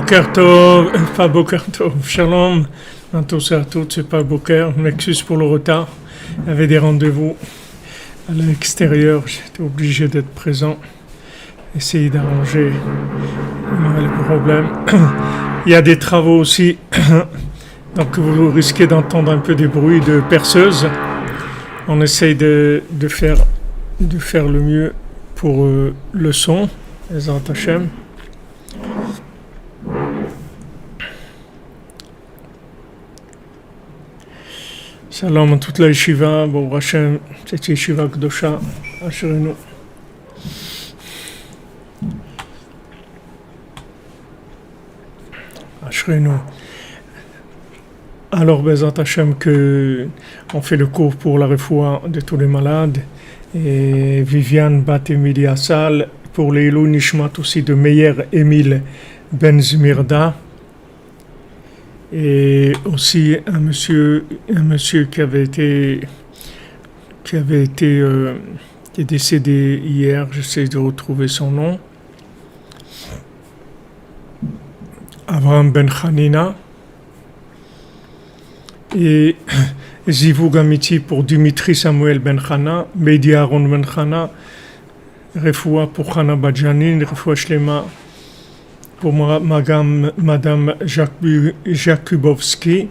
Boker Tov, pas Boker Tov, Shalom à tous et à toutes, c'est pas Boker, je m'excuse pour le retard, il y avait des rendez-vous à l'extérieur, j'étais obligé d'être présent, essayer d'arranger le problème. Il y a des travaux aussi, donc vous risquez d'entendre un peu des bruits de perceuse. On essaye de faire le mieux pour le son, les Hashem. Shalom à toute la yeshiva, bon Hashem, cette yeshiva Kdosha, Asherenu. Asherenu. Alors, Bezat Hashem, que on fait le cours pour la refoua de tous les malades, et Viviane Bat Emilie Assal, pour les Ilou Nishmat aussi de Meyer Emile Ben Zmirda, et aussi un monsieur qui est décédé hier, j'essaie de retrouver son nom, Avraham Ben Hanina, et Zivug Amiti pour Dimitri Samuel Ben Chana, Mehdi Aaron Ben Chana, Refoua pour Chana Badjanin, Refoua Shlema pour Madame Jakubowski,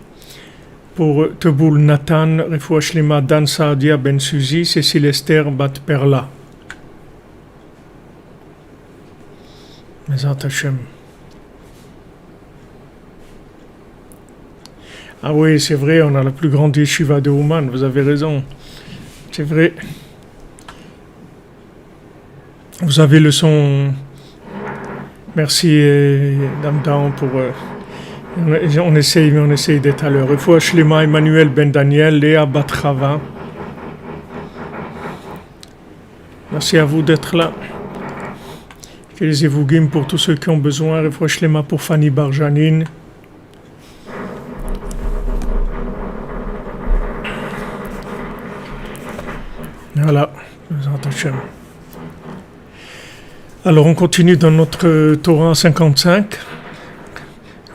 pour Teboul Nathan, Refoua Shlema Dan Saadia Ben Suzy, Cécile Esther Bat Perla. Bezat Hashem. Ah oui, c'est vrai, on a la plus grande yeshiva de Ouman, vous avez raison. C'est vrai. Vous avez le son. Merci, Dame Daon, pour. On essaye d'être à l'heure. Il faut Shlema Emmanuel Ben Daniel, Léa Batrava. Merci à vous d'être là. Félicitez-vous pour tous ceux qui ont besoin. Il faut Shlema pour Fanny Barjanine. Voilà, alors on continue dans notre Torah 55.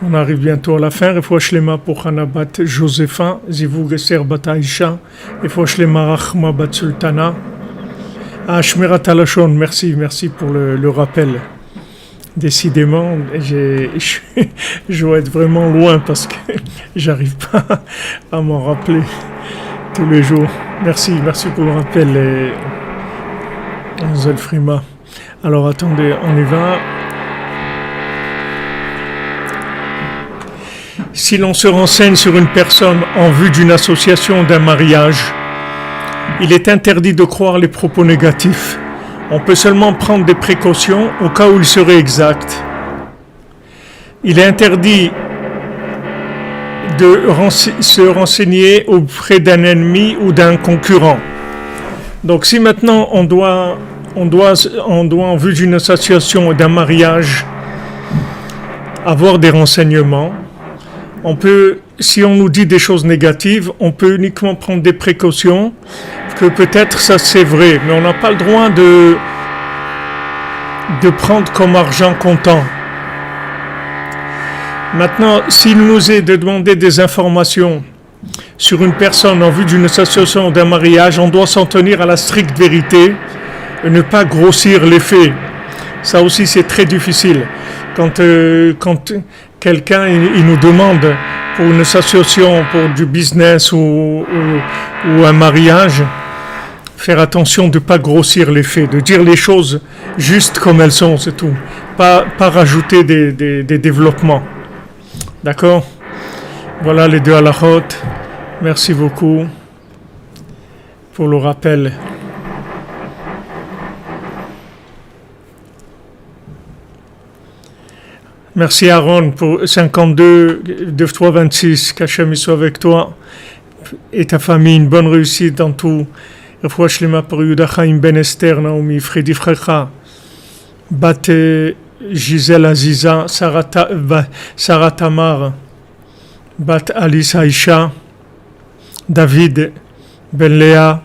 On arrive bientôt à la fin. Refoua Shlema pour Hanabat Josepha, Zivug Eser Bat Aisha, Refoua Shlema Rachma Bat Sultana. Shmirat Halashon, merci pour le rappel. Décidément, je dois être vraiment loin parce que j'arrive pas à m'en rappeler tous les jours. Merci pour le rappel, Zelfrima. Alors attendez, on y va. Si l'on se renseigne sur une personne en vue d'une association, d'un mariage, il est interdit de croire les propos négatifs. On peut seulement prendre des précautions au cas où il serait exact. Il est interdit de se renseigner auprès d'un ennemi ou d'un concurrent. Donc si maintenant on doit en vue d'une association, d'un mariage, avoir des renseignements, on peut, si on nous dit des choses négatives, on peut uniquement prendre des précautions, que peut-être ça c'est vrai, mais on n'a pas le droit de prendre comme argent comptant. Maintenant, s'il nous est de demander des informations sur une personne en vue d'une association, d'un mariage, on doit s'en tenir à la stricte vérité et ne pas grossir les faits. Ça aussi, c'est très difficile. Quand quelqu'un il nous demande pour une association, pour du business ou un mariage, faire attention de ne pas grossir les faits, de dire les choses juste comme elles sont, c'est tout. Pas rajouter des développements. D'accord? Voilà les deux halachot. Merci beaucoup pour le rappel. Merci Aaron pour 52, 2 fois 26. Qu'Hachem soit avec toi et ta famille. Une bonne réussite dans tout. Refoua Shlema pour Yuda Chaim Ben Esther, Naomi, Fredi Frecha, Bat Gisèle Aziza, Sarah Tamar, Bat Alice Aisha, David Ben Léa,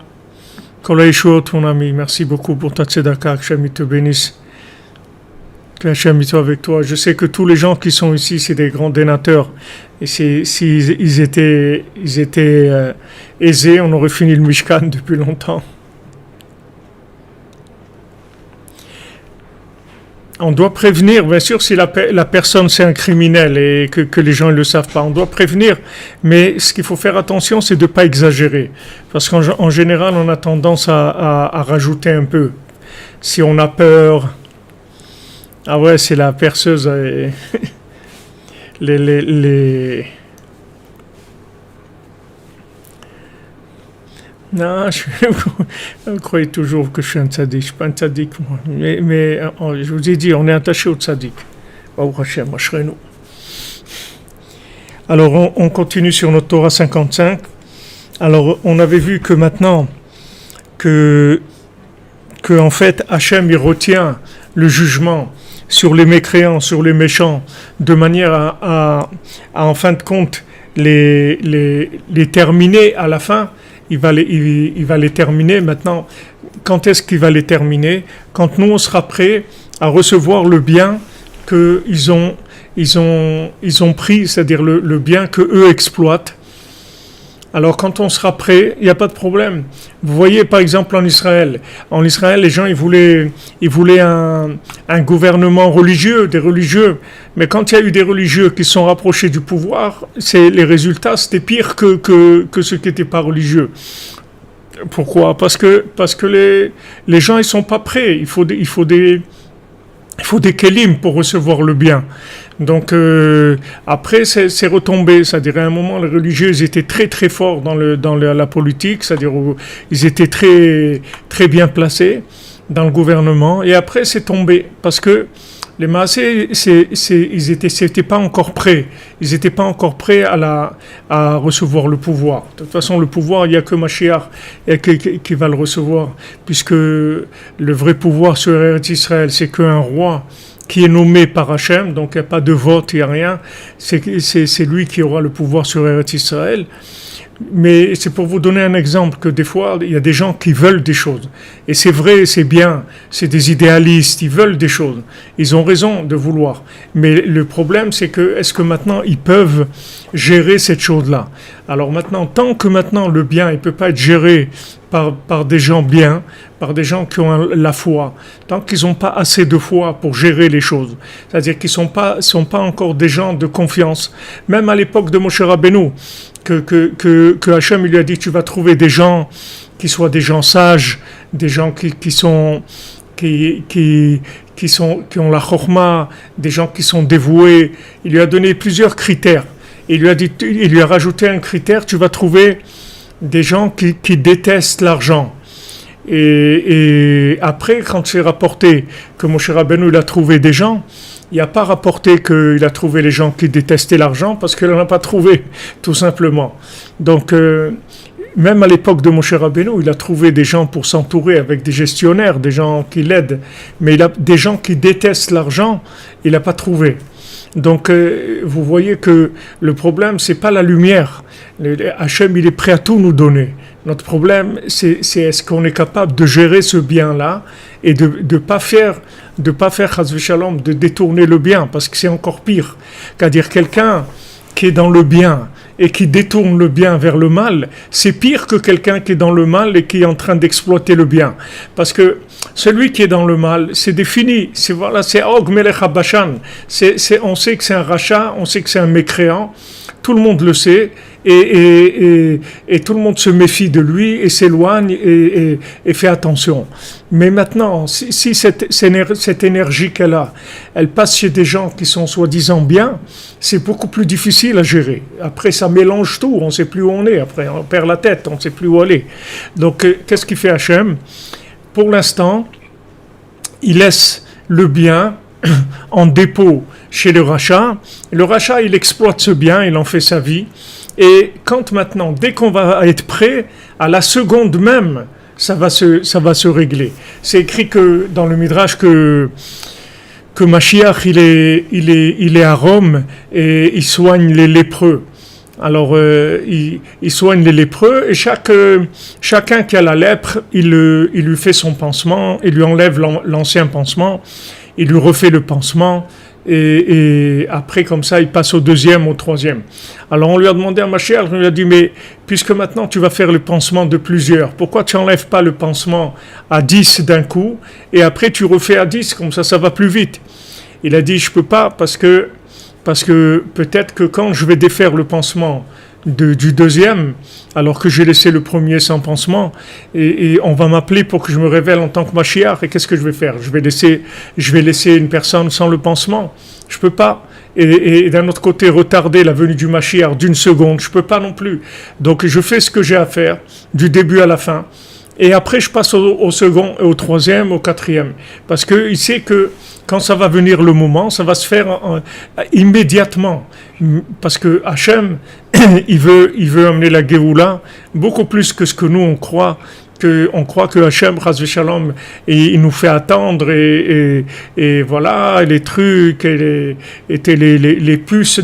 Kol Yeshuot, mon ami. Merci beaucoup pour ta tzedaka. Que Hachem te bénisse. Que Que Hachem soit avec toi. Je sais que tous les gens qui sont ici, c'est des grands donateurs. Et s'ils étaient aisés, on aurait fini le Mishkan depuis longtemps. On doit prévenir, bien sûr, si la personne c'est un criminel et que les gens ne le savent pas, on doit prévenir. Mais ce qu'il faut faire attention, c'est de ne pas exagérer. Parce qu'en général, on a tendance à rajouter un peu. Si on a peur... Ah ouais, c'est la perceuse. Non, vous croyez toujours que je suis un tzaddik. Je ne suis pas un tzaddik, moi. Mais je vous ai dit, on est attaché au tzaddik. Alors, on continue sur notre Torah 55. Alors, on avait vu que maintenant, que en fait, Hachem, il retient le jugement sur les mécréants, sur les méchants, de manière à en fin de compte, les terminer à la fin. Il va les terminer maintenant. Quand est-ce qu'il va les terminer? Quand nous, on sera prêts à recevoir le bien qu'ils ont pris, c'est-à-dire le bien qu'eux exploitent. Alors quand on sera prêt, il n'y a pas de problème. Vous voyez par exemple en Israël, les gens ils voulaient un gouvernement religieux, des religieux. Mais quand il y a eu des religieux qui se sont rapprochés du pouvoir, les résultats c'était pire que ceux qui n'étaient pas religieux. Pourquoi? Parce que les gens ils sont pas prêts. Il faut des kélim pour recevoir le bien. Donc après c'est retombé, c'est-à-dire à un moment les religieux ils étaient très très forts dans la politique, c'est-à-dire ils étaient très très bien placés dans le gouvernement, et après c'est tombé parce que les Maasés ils étaient pas encore prêts, à recevoir le pouvoir. De toute façon le pouvoir il y a que Mashiach qui va le recevoir, puisque le vrai pouvoir sur Eretz Israël c'est qu'un roi qui est nommé par Hachem, donc il n'y a pas de vote, il n'y a rien, c'est lui qui aura le pouvoir sur Eretz Israël. Mais c'est pour vous donner un exemple que des fois, il y a des gens qui veulent des choses. Et c'est vrai, c'est bien, c'est des idéalistes, ils veulent des choses. Ils ont raison de vouloir. Mais le problème, c'est que, est-ce que maintenant, ils peuvent gérer cette chose-là? Alors maintenant, tant que maintenant, le bien, il ne peut pas être géré par des gens bien, par des gens qui ont la foi, tant qu'ils n'ont pas assez de foi pour gérer les choses, c'est-à-dire qu'ils sont pas encore des gens de confiance. Même à l'époque de Moshe Rabbeinu, que Hachem lui a dit, tu vas trouver des gens qui soient des gens sages, des gens qui ont la chorma, des gens qui sont dévoués. Il lui a donné plusieurs critères. Il lui a rajouté un critère, tu vas trouver des gens qui détestent l'argent. Et après, quand c'est rapporté que Moshe Rabbeinu il a trouvé des gens, il n'a pas rapporté qu'il a trouvé les gens qui détestaient l'argent, parce qu'il n'en a pas trouvé, tout simplement. Donc, même à l'époque de Moshe Rabbeinu, il a trouvé des gens pour s'entourer avec des gestionnaires, des gens qui l'aident. Mais des gens qui détestent l'argent, il n'a pas trouvé. Donc, vous voyez que le problème, c'est pas la lumière. Hachem, il est prêt à tout nous donner. Notre problème, c'est est-ce qu'on est capable de gérer ce bien-là et de pas faire chas v'shalom, de détourner le bien, parce que c'est encore pire. C'est-à-dire quelqu'un qui est dans le bien et qui détourne le bien vers le mal, c'est pire que quelqu'un qui est dans le mal et qui est en train d'exploiter le bien. Parce que celui qui est dans le mal, c'est défini. C'est Og Melech HaBashan. On sait que c'est un rachat, on sait que c'est un mécréant. Tout le monde le sait. Et tout le monde se méfie de lui et s'éloigne et fait attention. Mais maintenant, si cette énergie qu'elle a, elle passe chez des gens qui sont soi-disant bien, c'est beaucoup plus difficile à gérer. Après, ça mélange tout, on ne sait plus où on est. Après, on perd la tête, on ne sait plus où aller. Donc, qu'est-ce qu'il fait Hachem? Pour l'instant, il laisse le bien en dépôt chez le rachat. Le rachat, il exploite ce bien, il en fait sa vie. Et quand maintenant, dès qu'on va être prêt, à la seconde même, ça va se régler. C'est écrit que dans le Midrash que Mashiach il est à Rome et il soigne les lépreux. Alors il soigne les lépreux et chacun qui a la lèpre, il lui fait son pansement, il lui enlève l'ancien pansement. il lui refait le pansement, et après, comme ça, il passe au deuxième, au troisième. Alors on lui a demandé à Mashiach, on lui a dit, mais puisque maintenant tu vas faire le pansement de plusieurs, pourquoi tu n'enlèves pas le pansement à 10 d'un coup, et après tu refais à 10, comme ça va plus vite. Il a dit, je peux pas, parce que peut-être que quand je vais défaire le pansement du deuxième, alors que j'ai laissé le premier sans pansement, et on va m'appeler pour que je me révèle en tant que Mashiach, et qu'est-ce que je vais faire? Je vais laisser une personne sans le pansement? Je peux pas. Et d'un autre côté, retarder la venue du Mashiach d'une seconde, je peux pas non plus. Donc je fais ce que j'ai à faire, du début à la fin, et après je passe au second, au troisième, au quatrième, parce qu'il sait que quand ça va venir le moment, ça va se faire immédiatement. Parce que Hachem, il veut amener la Géoula beaucoup plus que ce que nous on croit. On croit que Hachem, Chas v'Shalom, il nous fait attendre et voilà, et les trucs, et les puces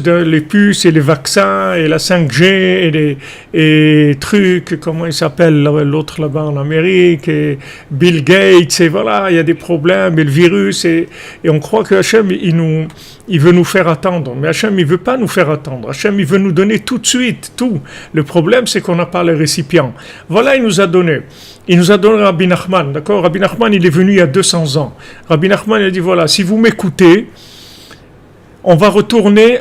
et les vaccins, et la 5G, et trucs, comment il s'appelle, l'autre là-bas en Amérique, et Bill Gates, et voilà, il y a des problèmes, et le virus, et on croit que Hachem, il veut nous faire attendre. Mais Hachem, il veut pas nous faire attendre. Hachem, il veut nous donner tout de suite, tout. Le problème, c'est qu'on n'a pas les récipients. Voilà, il nous a donné. Il nous a donné Rabbi Nachman, d'accord? Rabbi Nachman, il est venu il y a 200 ans. Rabbi Nachman, il a dit, voilà, si vous m'écoutez, on va retourner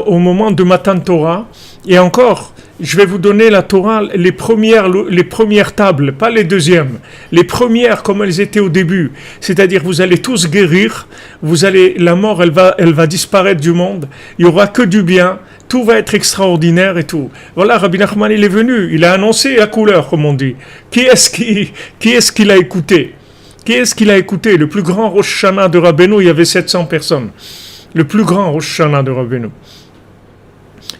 au moment de Matan Torah, et encore, je vais vous donner la Torah, les premières tables, pas les deuxièmes, les premières comme elles étaient au début. C'est-à-dire, vous allez tous guérir, la mort, elle va disparaître du monde, il y aura que du bien, tout va être extraordinaire et tout. Voilà, Rabbi Nachman, il est venu, il a annoncé la couleur, comme on dit. Qui est-ce qu'il a écouté? Qui est-ce qu'il a écouté? Le plus grand Rosh Hashanah de Rabbeinu, il y avait 700 personnes. Le plus grand Rosh Hashanah de Rabbeinu.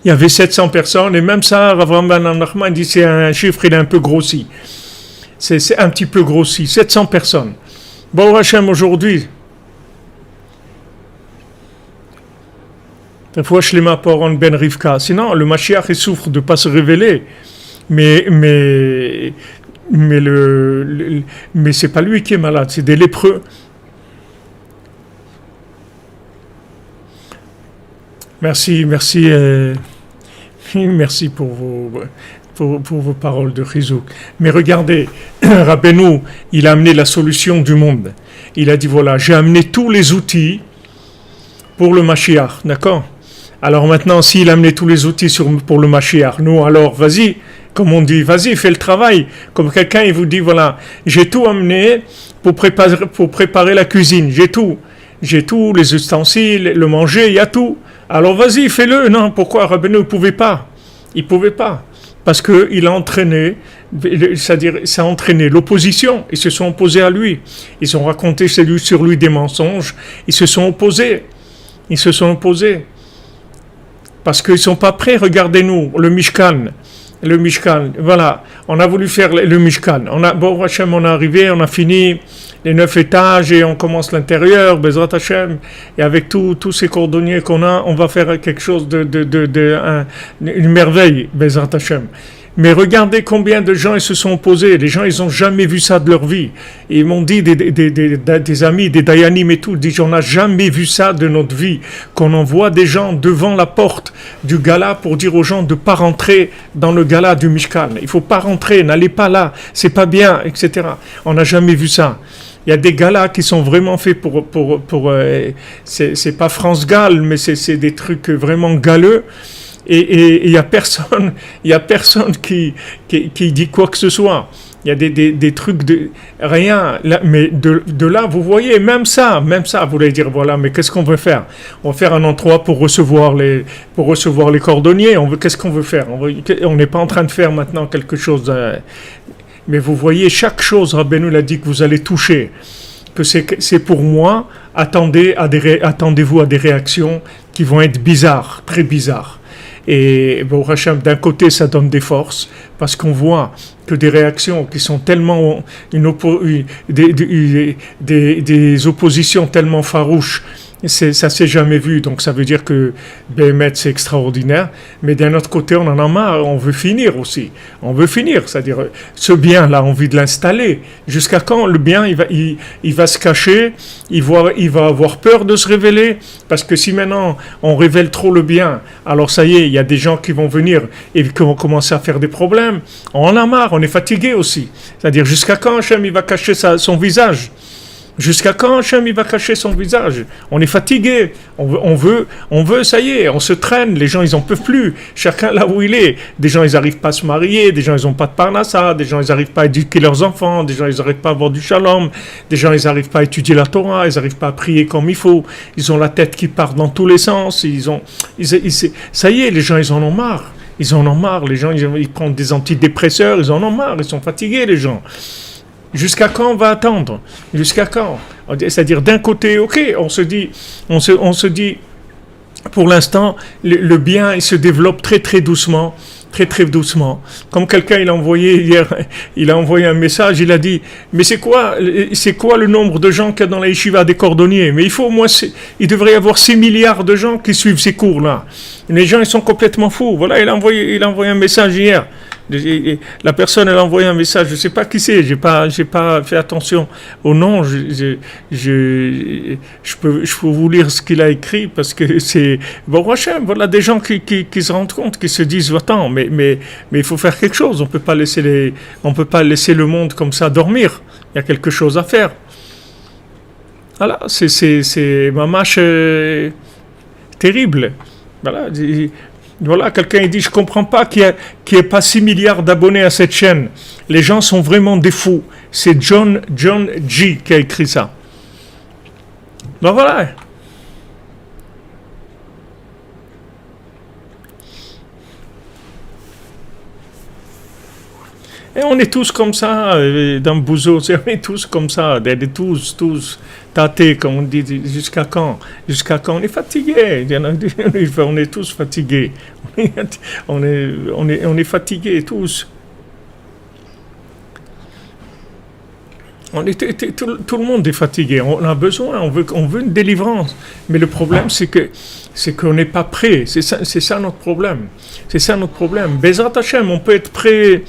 Il y avait 700 personnes, et même ça, Rav Nachman dit c'est un chiffre, il est un peu grossi. C'est un petit peu grossi, 700 personnes. Bon, Hachem, aujourd'hui, fois Shlema Poron Ben Rivka. Sinon, le Mashiach, il souffre de ne pas se révéler. Mais c'est pas lui qui est malade, c'est des lépreux. Merci pour vos paroles de Chizouk. Mais regardez, Rabbeinu, il a amené la solution du monde. Il a dit, voilà, j'ai amené tous les outils pour le Mashiach, d'accord? Alors maintenant, s'il a amené tous les outils pour le Mashiach, nous, alors, vas-y, comme on dit, vas-y, fais le travail. Comme quelqu'un, il vous dit, voilà, j'ai tout amené pour préparer la cuisine, j'ai tout, les ustensiles, le manger, il y a tout. Alors vas-y, fais-le. Non, pourquoi Rabbeinu ne pouvait pas? Il ne pouvait pas. Parce qu'il a entraîné, c'est-à-dire ça a entraîné l'opposition. Ils se sont opposés à lui. Ils ont raconté sur lui des mensonges. Ils se sont opposés. Parce qu'ils ne sont pas prêts. Regardez-nous, le Mishkan, voilà. On a voulu faire le Mishkan. On est arrivé, on a fini les 9 étages et on commence l'intérieur, Bezrat Hashem, et avec tous ces cordonniers qu'on a, on va faire quelque chose une merveille, Bezrat Hashem. Mais regardez combien de gens ils se sont opposés. Les gens, ils n'ont jamais vu ça de leur vie. Et ils m'ont dit, des amis, des dayanim et tout, ils disent, on n'a jamais vu ça de notre vie. Qu'on envoie des gens devant la porte du gala pour dire aux gens de ne pas rentrer dans le gala du Mishkan. Il ne faut pas rentrer, n'allez pas là, c'est pas bien, etc. On n'a jamais vu ça. Il y a des galas qui sont vraiment faits c'est pas France Gall, mais c'est des trucs vraiment galeux. Et il y a personne qui dit quoi que ce soit. Il y a des trucs de rien. Mais de là, vous voyez, même ça, vous allez dire, voilà, mais qu'est-ce qu'on veut faire? On va faire un endroit pour recevoir les cordonniers. Qu'est-ce qu'on veut faire? On n'est pas en train de faire maintenant quelque chose. Mais vous voyez, chaque chose, Rabbeinu l'a dit que vous allez toucher, que c'est pour moi, attendez-vous à des réactions qui vont être bizarres, très bizarres. Et bon, Hachem, d'un côté, ça donne des forces, parce qu'on voit que des réactions qui sont tellement, des oppositions tellement farouches, Ça s'est jamais vu, donc ça veut dire que Béhémet c'est extraordinaire, mais d'un autre côté on en a marre, on veut finir aussi, on veut finir, c'est-à-dire ce bien là, on a envie de l'installer, jusqu'à quand le bien il va se cacher, il va avoir peur de se révéler, parce que si maintenant on révèle trop le bien, alors ça y est, il y a des gens qui vont venir et qui vont commencer à faire des problèmes, on en a marre, on est fatigué aussi, c'est-à-dire jusqu'à quand Hachem il va cacher son visage. Jusqu'à quand Hachem il va cacher son visage? On est fatigué, on veut, ça y est, on se traîne, les gens ils en peuvent plus, chacun là où il est. Des gens ils n'arrivent pas à se marier, des gens ils n'ont pas de parnassa, des gens ils n'arrivent pas à éduquer leurs enfants, des gens ils n'arrivent pas à avoir du shalom, des gens ils n'arrivent pas à étudier la Torah, ils n'arrivent pas à prier comme il faut, ils ont la tête qui part dans tous les sens, ça y est, les gens ils en ont marre. Ils en ont marre, les gens ils prennent des antidépresseurs, ils en ont marre, ils sont fatigués les gens. Jusqu'à quand on va attendre? Jusqu'à quand? C'est-à-dire d'un côté, ok, on se dit, pour l'instant, le bien il se développe très très doucement, très très doucement. Comme quelqu'un il a envoyé hier, il a envoyé un message, il a dit, mais c'est quoi le nombre de gens qu'il y a dans la yeshiva des cordonniers? Mais il devrait y avoir 6 milliards de gens qui suivent ces cours-là. Les gens ils sont complètement fous. Voilà, il a envoyé un message hier. La personne elle a envoyé un message, je ne sais pas qui c'est, j'ai pas fait attention au nom, je peux vous lire ce qu'il a écrit parce que c'est bon Hachem, voilà des gens qui se rendent compte, qui se disent attends mais il faut faire quelque chose, on peut pas laisser le monde comme ça dormir, il y a quelque chose à faire. Voilà, c'est mamache terrible. Voilà, quelqu'un dit, je ne comprends pas qu'il n'y ait pas 6 milliards d'abonnés à cette chaîne. Les gens sont vraiment des fous. C'est John G. qui a écrit ça. Ben voilà. Et on est tous comme ça, dans le bouzeau, on est tous comme ça, tous tâtés, comme on dit, jusqu'à quand? Jusqu'à quand? On est fatigué, on est tous fatigués, on est fatigués tous. Tout le monde est fatigué, on a besoin, on veut une délivrance, mais le problème c'est qu'on n'est pas prêt, c'est ça notre problème, Bezrat Hashem, on peut être prêt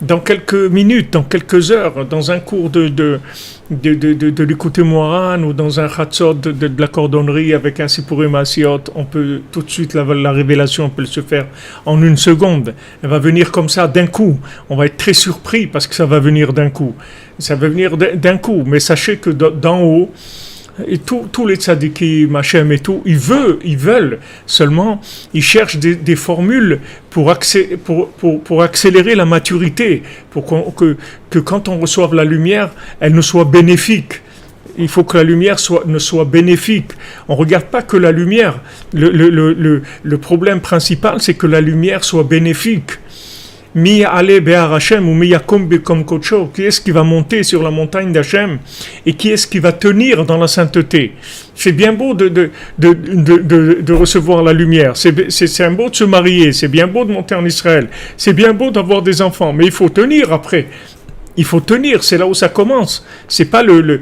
dans quelques minutes, dans quelques heures, dans un cours de l'écouter Moran ou dans un Chatzot de la cordonnerie avec un Sipurim Asiot, on peut tout de suite, la révélation peut se faire en une seconde. Elle va venir comme ça d'un coup. On va être très surpris parce que ça va venir d'un coup. Ça va venir d'un coup, mais sachez que d'en haut, et tous les tzadikim, Hachem et tout, ils veulent seulement, ils cherchent des formules pour accélérer la maturité, pour que quand on reçoive la lumière, elle nous soit bénéfique. Il faut que la lumière ne soit bénéfique. On ne regarde pas que la lumière. Le problème principal, c'est que la lumière soit bénéfique. Mi ale be'ar Hashem ou mi yakom bekom kocho, qui est-ce qui va monter sur la montagne d'Hachem et qui est-ce qui va tenir dans la sainteté? C'est bien beau de recevoir la lumière, c'est bien beau de se marier, c'est bien beau de monter en Israël, c'est bien beau d'avoir des enfants, mais il faut tenir après. Il faut tenir, c'est là où ça commence. C'est pas de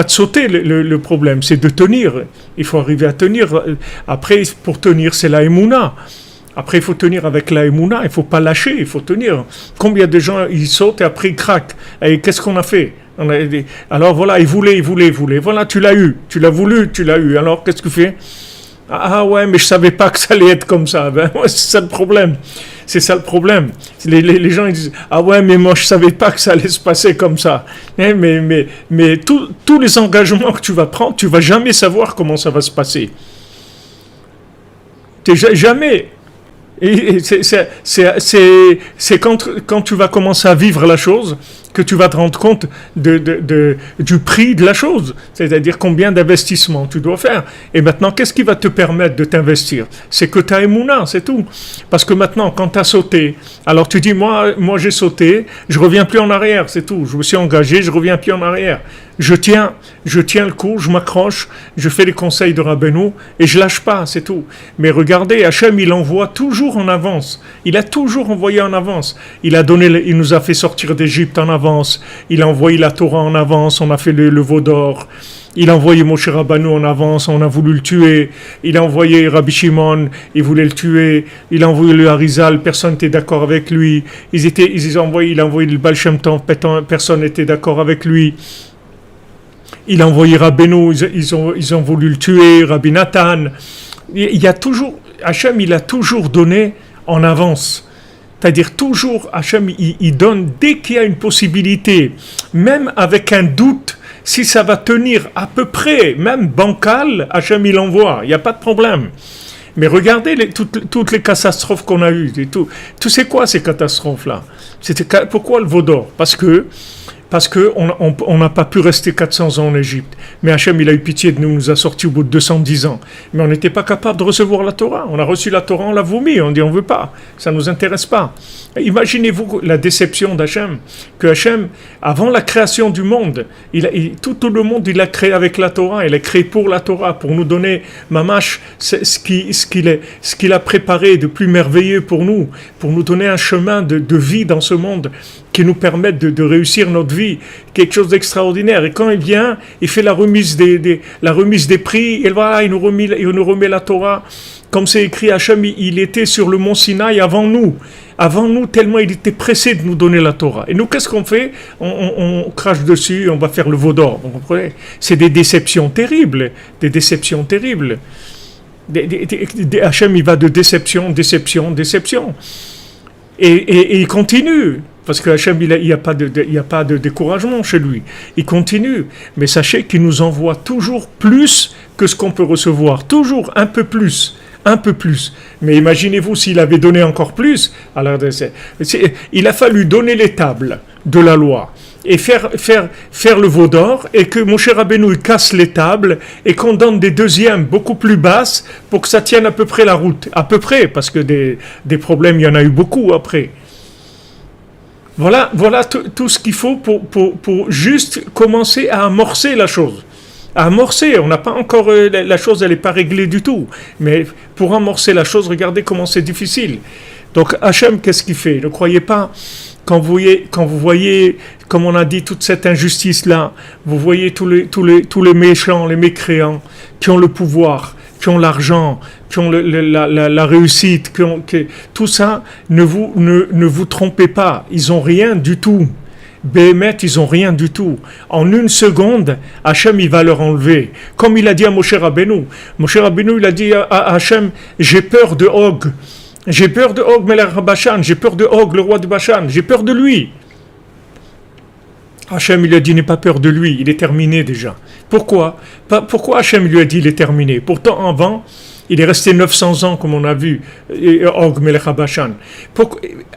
sauter le problème, c'est de tenir. Il faut arriver à tenir. Après, pour tenir, c'est la Emouna. Après, il faut tenir avec la Emouna, il ne faut pas lâcher, il faut tenir. Combien de gens, ils sautent et après ils craquent. Et qu'est-ce qu'on a fait? Alors voilà, ils voulaient. Voilà, tu l'as eu, tu l'as voulu, tu l'as eu. Alors, qu'est-ce que tu fais? Ah ouais, mais je ne savais pas que ça allait être comme ça. Ben, ouais, c'est ça le problème. Les gens ils disent, ah ouais, mais moi je ne savais pas que ça allait se passer comme ça. Mais tous les engagements que tu vas prendre, tu ne vas jamais savoir comment ça va se passer. Jamais. Et c'est quand tu vas commencer à vivre la chose que tu vas te rendre compte du prix de la chose, c'est-à-dire combien d'investissements tu dois faire. Et maintenant, qu'est-ce qui va te permettre de t'investir? C'est que tu as Emouna, c'est tout. Parce que maintenant, quand tu as sauté, alors tu dis, moi j'ai sauté, je reviens plus en arrière, c'est tout. Je me suis engagé, je reviens plus en arrière. Je tiens le coup, je m'accroche, je fais les conseils de Rabbeinu et je lâche pas, c'est tout. Mais regardez, Hachem, il envoie toujours en avance. Il a toujours envoyé en avance. Il nous a fait sortir d'Égypte en avance. Il a envoyé la Torah en avance. On a fait le veau d'or. Il a envoyé Moshe Rabbeinu en avance, on a voulu le tuer. Il a envoyé Rabbi Shimon, il voulait le tuer. Il a envoyé le Harizal, personne n'était d'accord avec lui. Il a envoyé le Baal Shem Tov, personne n'était d'accord avec lui. Il a envoyé Rabbeinu, ils ont voulu le tuer, Rabbi Nathan. Il y a toujours, Hachem, il a toujours donné en avance. C'est-à-dire toujours, Hachem, il donne dès qu'il y a une possibilité, même avec un doute. Si ça va tenir à peu près, même bancal, Hachem il envoie, il n'y a pas de problème. Mais regardez toutes les catastrophes qu'on a eues. Tu sais quoi ces catastrophes-là? Pourquoi le veau d'or? Parce qu'on n'a pas pu rester 400 ans en Égypte. Mais Hachem, il a eu pitié de nous, nous a sortis au bout de 210 ans. Mais on n'était pas capable de recevoir la Torah. On a reçu la Torah, on l'a vomi, on dit on ne veut pas, ça ne nous intéresse pas. Imaginez-vous la déception d'Hachem, que Hachem, avant la création du monde, tout le monde, il l'a créé avec la Torah, il l'a créé pour la Torah, pour nous donner, mamash, ce qu'il a préparé de plus merveilleux pour nous donner un chemin de vie dans ce monde, qui nous permettent de réussir notre vie, quelque chose d'extraordinaire. Et quand il vient, il fait la remise des prix, et voilà, il nous remet la Torah. Comme c'est écrit, Hachem, il était sur le mont Sinaï avant nous, tellement il était pressé de nous donner la Torah. Et nous, qu'est-ce qu'on fait? On crache dessus, on va faire le veau d'or. Vous comprenez? C'est des déceptions terribles, Hachem, il va de déception. Et il continue. Parce que Hachem, il n'y a pas de découragement chez lui. Il continue. Mais sachez qu'il nous envoie toujours plus que ce qu'on peut recevoir. Toujours un peu plus. Mais imaginez-vous s'il avait donné encore plus. Alors, il a fallu donner les tables de la loi et faire le veau d'or, et que Moshe Rabbeinu casse les tables et qu'on donne des deuxièmes beaucoup plus basses pour que ça tienne à peu près la route. À peu près, parce que des problèmes, il y en a eu beaucoup après. Voilà tout ce qu'il faut pour juste commencer à amorcer la chose. On n'a pas encore, la chose, elle n'est pas réglée du tout. Mais pour amorcer la chose, regardez comment c'est difficile. Donc Hachem, qu'est-ce qu'il fait? Ne croyez pas, quand vous voyez, comme on a dit, toute cette injustice-là, vous voyez tous les méchants, les mécréants, qui ont le pouvoir, qui ont l'argent, qui ont la réussite, tout ça, ne vous trompez pas, ils n'ont rien du tout. Béhémet, ils n'ont rien du tout. En une seconde, Hachem, il va leur enlever. Comme il a dit à Moshe Rabbeinu. Moshe Rabbeinu, il a dit à Hachem, j'ai peur de Og. J'ai peur de Og, Melech Bashan. J'ai peur de Og, le roi de Bashan. J'ai peur de lui. Hachem, il a dit, n'aie pas peur de lui. Il est terminé déjà. Pourquoi Hachem lui a dit, il est terminé? Pourtant, avant, il est resté 900 ans, comme on a vu, Og, Melech Bashan.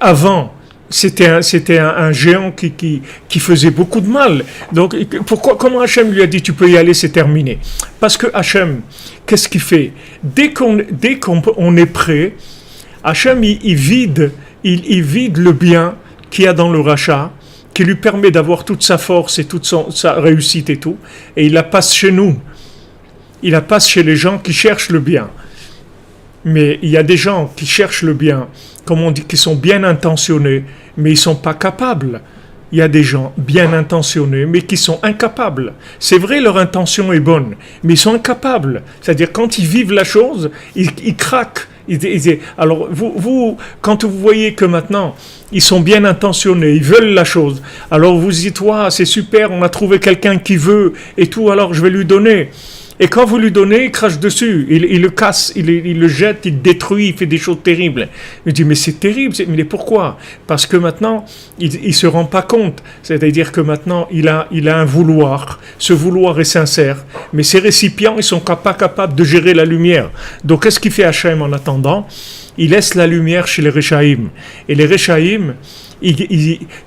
Avant, c'était un géant qui faisait beaucoup de mal. Donc, comment Hachem lui a dit, tu peux y aller, c'est terminé? Parce que Hachem, qu'est-ce qu'il fait? Dès qu'on est prêt, Hachem, il vide le bien qu'il y a dans le rachat, qui lui permet d'avoir toute sa force et toute sa réussite et tout, et il la passe chez nous. Il la passe chez les gens qui cherchent le bien. Mais il y a des gens qui cherchent le bien, comme on dit, qui sont bien intentionnés, mais ils ne sont pas capables. Il y a des gens bien intentionnés, mais qui sont incapables. C'est vrai, leur intention est bonne, mais ils sont incapables. C'est-à-dire, quand ils vivent la chose, ils craquent. Alors, vous, quand vous voyez que maintenant, ils sont bien intentionnés, ils veulent la chose, alors vous dites, c'est super, on a trouvé quelqu'un qui veut, et tout, alors je vais lui donner. Et quand vous lui donnez, il crache dessus, il le casse, il le jette, il détruit, il fait des choses terribles. Il dit, mais c'est terrible, mais pourquoi? Parce que maintenant, il se rend pas compte. C'est-à-dire que maintenant, il a un vouloir. Ce vouloir est sincère. Mais ces récipients, ils sont pas capables de gérer la lumière. Donc, qu'est-ce qu'il fait Hachem en attendant? Il laisse la lumière chez les Réchaïm. Et les Réchaïm,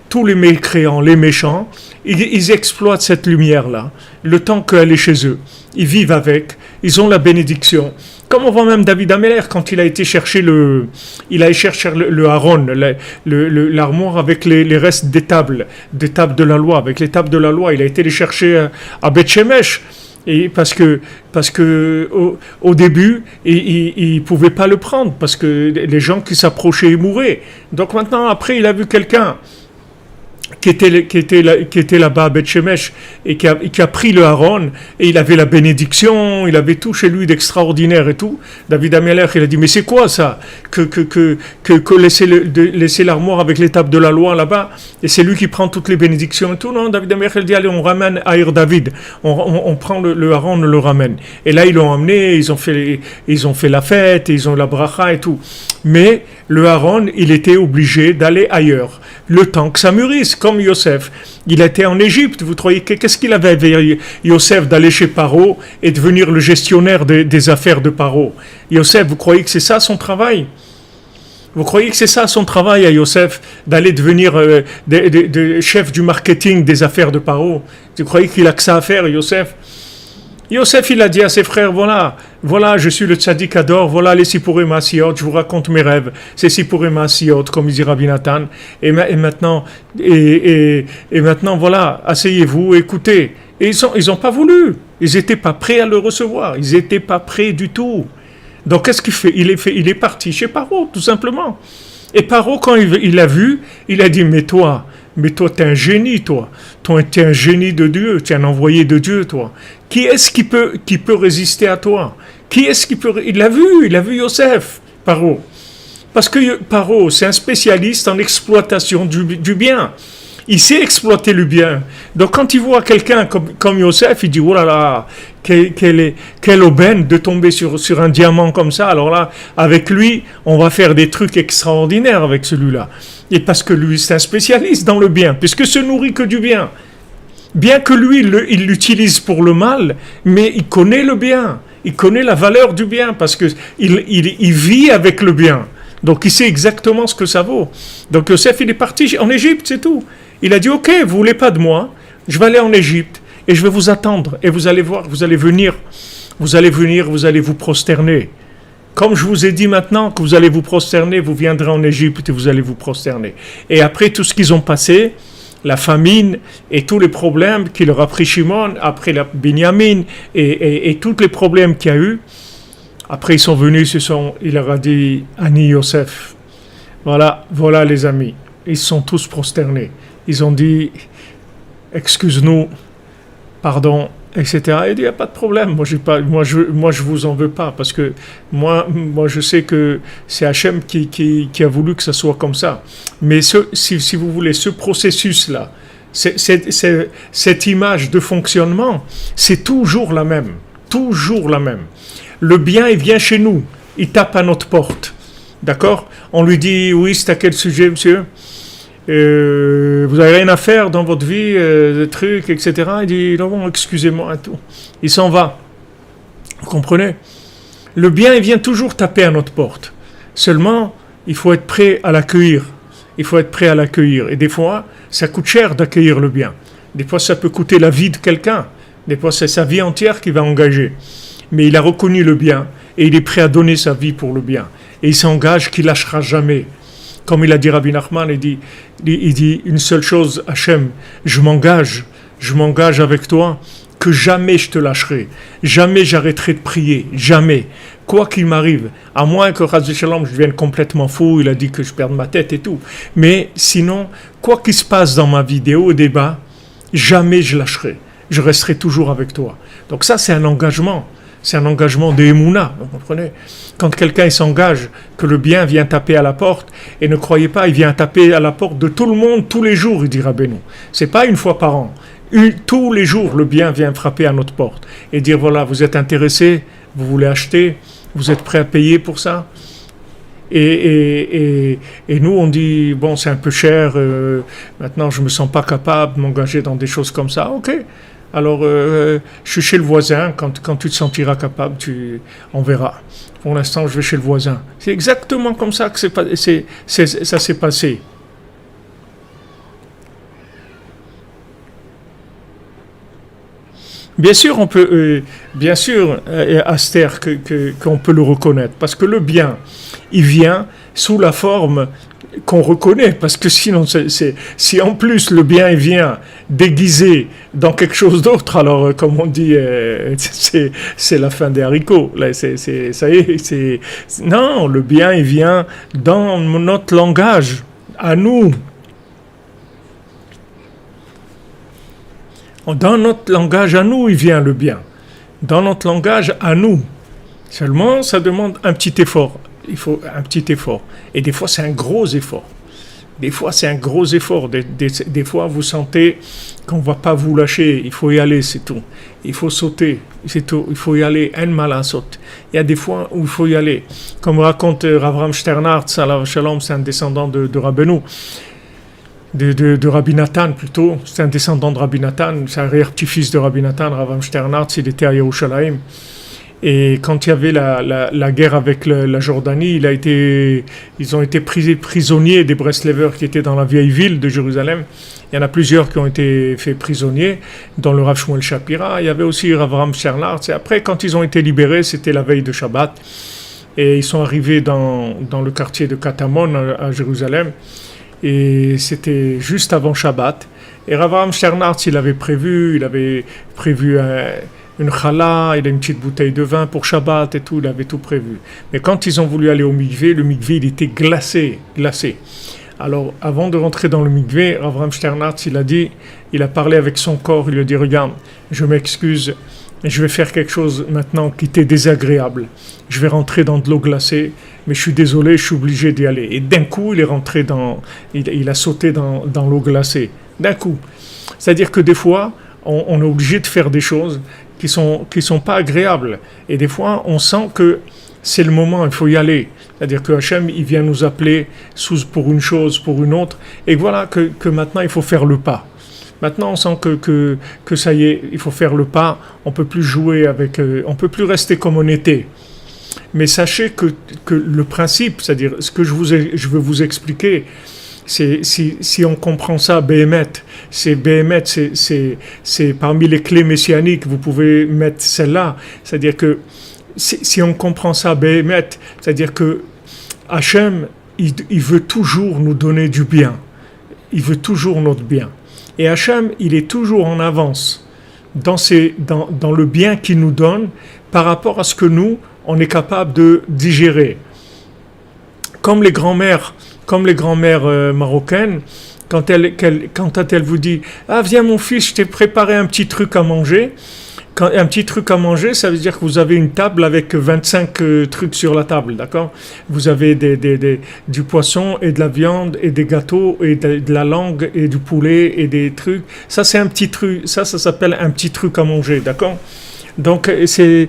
tous les mécréants, les méchants, ils exploitent cette lumière-là, le temps qu'elle est chez eux. Ils vivent avec, ils ont la bénédiction. Comme on voit même David Améler, quand il a été chercher le Aaron, l'armoire avec les restes des tables de la loi, avec les tables de la loi, il a été les chercher à Beth Shemesh. Et parce que au début, il pouvait pas le prendre, parce que les gens qui s'approchaient mouraient. Donc maintenant, après, il a vu quelqu'un qui était là-bas à Beth Shemesh et qui a pris le Aaron, et il avait la bénédiction, il avait tout chez lui d'extraordinaire et tout. David Améler, il a dit, mais c'est quoi ça que laisser l'armoire avec l'étape de la loi là-bas, et c'est lui qui prend toutes les bénédictions et tout. Non, David Améler, il dit, allez, on ramène Aïr David, on prend le Aaron, on le ramène. Et là, ils l'ont amené, ils ont fait la fête, ils ont la bracha et tout. Mais le Aaron, il était obligé d'aller ailleurs, le temps que ça mûrisse, comme Yosef. Il était en Égypte, vous croyez qu'est-ce qu'il avait avec Yosef d'aller chez Paro et devenir le gestionnaire des affaires de Paro? Yosef, vous croyez que c'est ça son travail? Vous croyez que c'est ça son travail à Yosef, d'aller devenir chef du marketing des affaires de Paro? Vous croyez qu'il a que ça à faire, Yosef? Yosef, il a dit à ses frères, voilà, je suis le tzaddik Ador, voilà les Sipurim Asiyot, je vous raconte mes rêves, c'est Sipurim Asiyot, comme il dit Rabbi Nathan, et maintenant, voilà, asseyez-vous, écoutez. Et ils ont pas voulu, ils n'étaient pas prêts à le recevoir, ils n'étaient pas prêts du tout. Donc qu'est-ce qu'il fait? Il est parti chez Paro, tout simplement. Et Paro, quand il l'a vu, il a dit, mais toi, t'es un génie, toi. Toi, t'es un génie de Dieu, t'es un envoyé de Dieu, toi. Qui est-ce qui peut résister à toi? Qui est-ce qui peut... Il a vu Yosef, Paro. Parce que Paro, c'est un spécialiste en exploitation du bien. Il sait exploiter le bien. Donc quand il voit quelqu'un comme Yosef, il dit, oh là là, quelle aubaine de tomber sur un diamant comme ça. Alors là, avec lui, on va faire des trucs extraordinaires avec celui-là. Et parce que lui, c'est un spécialiste dans le bien, puisque se nourrit que du bien. Bien que lui, il l'utilise pour le mal, mais il connaît le bien. Il connaît la valeur du bien, parce que il vit avec le bien. Donc il sait exactement ce que ça vaut. Donc Yosef, il est parti en Égypte, c'est tout. Il a dit, ok, vous voulez pas de moi, je vais aller en Égypte, et je vais vous attendre, et vous allez voir, vous allez venir, vous allez vous prosterner. Comme je vous ai dit maintenant que vous allez vous prosterner, vous viendrez en Égypte et vous allez vous prosterner. Et après tout ce qu'ils ont passé, la famine et tous les problèmes qu'il leur a pris Shimon, après la Binyamin et tous les problèmes qu'il y a eu, après ils sont venus, il leur a dit, Ani Yosef, voilà les amis, ils sont tous prosternés. Ils ont dit, excuse-nous, pardon, etc. Il dit, il n'y a pas de problème, moi je vous en veux pas, parce que moi je sais que c'est Hachem qui a voulu que ça soit comme ça. Mais si vous voulez, ce processus-là, cette image de fonctionnement, c'est toujours la même. Le bien, il vient chez nous, il tape à notre porte. D'accord? On lui dit, oui, c'est à quel sujet, monsieur? Vous n'avez rien à faire dans votre vie, des trucs, etc. Il dit, non, excusez-moi, et tout. Il s'en va. Vous comprenez? Le bien, il vient toujours taper à notre porte. Seulement, il faut être prêt à l'accueillir. Et des fois, ça coûte cher d'accueillir le bien. Des fois, ça peut coûter la vie de quelqu'un. Des fois, c'est sa vie entière qui va engager. Mais il a reconnu le bien et il est prêt à donner sa vie pour le bien. Et il s'engage qu'il lâchera jamais. Comme il a dit Rabbi Nachman, il dit une seule chose, Hachem, je m'engage avec toi, que jamais je te lâcherai, jamais j'arrêterai de prier, jamais, quoi qu'il m'arrive, à moins que Chas v'Shalom je devienne complètement fou, il a dit que je perde ma tête et tout, mais sinon, quoi qu'il se passe dans ma vie, des hauts et des bas, jamais je lâcherai, je resterai toujours avec toi. Donc ça, c'est un engagement. C'est un engagement de Emouna, vous comprenez? Quand quelqu'un il s'engage, que le bien vient taper à la porte, et ne croyez pas, il vient taper à la porte de tout le monde tous les jours, il dit Rabbeinu. C'est pas une fois par an. Tous les jours, le bien vient frapper à notre porte et dire voilà, vous êtes intéressé, vous voulez acheter, vous êtes prêt à payer pour ça. Et nous, on dit bon, c'est un peu cher, maintenant je me sens pas capable de m'engager dans des choses comme ça. Ok. Alors, je suis chez le voisin, quand tu te sentiras capable, on verra. Pour l'instant, je vais chez le voisin. C'est exactement comme ça que ça s'est passé. Bien sûr, on peut, bien sûr, Aster, qu'on peut le reconnaître, parce que le bien, il vient sous la forme qu'on reconnaît, parce que sinon, si en plus le bien il vient déguisé dans quelque chose d'autre, alors comme on dit, c'est la fin des haricots. Là, ça y est, non, le bien il vient dans notre langage, à nous. Dans notre langage à nous, il vient le bien. Dans notre langage à nous. Seulement, ça demande un petit effort. Il faut un petit effort. Et des fois, c'est un gros effort. Des fois, c'est un gros effort. Des fois, vous sentez qu'on ne va pas vous lâcher. Il faut y aller, c'est tout. Il faut sauter, c'est tout. Il faut y aller. Un malin saute. Il y a des fois où il faut y aller. Comme raconte Ravram Sternhardt, Salav Shalom, c'est un descendant de Rabbeinu. De Rabbi Nathan plutôt, c'est un descendant de Rabbi Nathan, c'est un arrière-petit-fils de Rabbi Nathan, Ravram Sternhardt, il était à Yerushalayim. Et quand il y avait la guerre avec la Jordanie, ils ont été prisonniers des Breslevers qui étaient dans la vieille ville de Jérusalem. Il y en a plusieurs qui ont été faits prisonniers, dont le Rav Shmuel Shapira. Il y avait aussi Ravram Sternhardt. Et après, quand ils ont été libérés, c'était la veille de Shabbat. Et ils sont arrivés dans le quartier de Katamon à Jérusalem. Et c'était juste avant Shabbat. Et Ravram Sternhardt, il avait prévu une challah, il a une petite bouteille de vin pour Shabbat et tout, il avait tout prévu. Mais quand ils ont voulu aller au mikvé, le mikvé, il était glacé. Alors, avant de rentrer dans le mikvé, Ravram Sternhardt, il a parlé avec son corps, il lui a dit, regarde, je m'excuse, je vais faire quelque chose maintenant qui t'est désagréable. Je vais rentrer dans de l'eau glacée, mais je suis désolé, je suis obligé d'y aller. Et d'un coup, il a sauté dans l'eau glacée. D'un coup. C'est-à-dire que des fois, on est obligé de faire des choses qui sont pas agréables. Et des fois, on sent que c'est le moment, il faut y aller. C'est-à-dire que Hachem, il vient nous appeler pour une chose, pour une autre. Et voilà que maintenant, il faut faire le pas. Maintenant, on sent que ça y est, il faut faire le pas. On peut plus jouer on peut plus rester comme on était. Mais sachez que le principe, c'est-à-dire ce que je veux vous expliquer, c'est si on comprend ça, Béhémet, c'est parmi les clés messianiques, vous pouvez mettre celle-là. C'est-à-dire que si on comprend ça, Béhémet, c'est-à-dire que Hachem, il veut toujours nous donner du bien. Il veut toujours notre bien. Et Hachem, il est toujours en avance dans le bien qu'il nous donne par rapport à ce que nous, on est capable de digérer. Comme les grands-mères marocaines, quand elle vous dit « Ah, viens mon fils, je t'ai préparé un petit truc à manger », un petit truc à manger, ça veut dire que vous avez une table avec 25 trucs sur la table, d'accord ? Vous avez du poisson et de la viande et des gâteaux et de la langue et du poulet et des trucs. Ça, c'est un petit truc, ça s'appelle un petit truc à manger, d'accord ? Donc, c'est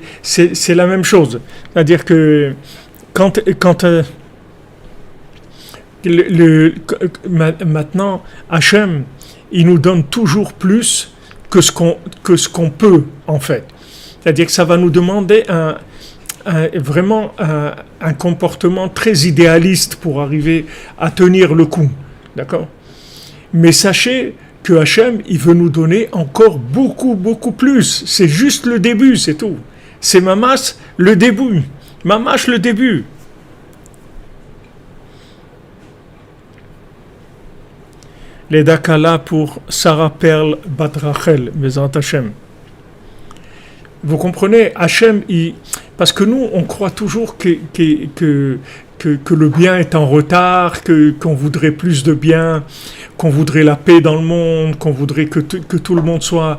la même chose. C'est-à-dire que quand maintenant, Hachem, il nous donne toujours plus que ce qu'on peut, en fait. C'est-à-dire que ça va nous demander vraiment un comportement très idéaliste pour arriver à tenir le coup. D'accord ? Mais sachez que Hachem, il veut nous donner encore beaucoup, beaucoup plus. C'est juste le début, c'est tout. C'est mamash le début. Mamash le début. Les Dakala pour Sarah Perle Bat Rachel, Bezrat Hachem. Vous comprenez, Hachem, parce que nous, on croit toujours que le bien est en retard, qu'on voudrait plus de bien, qu'on voudrait la paix dans le monde, qu'on voudrait que tout le monde soit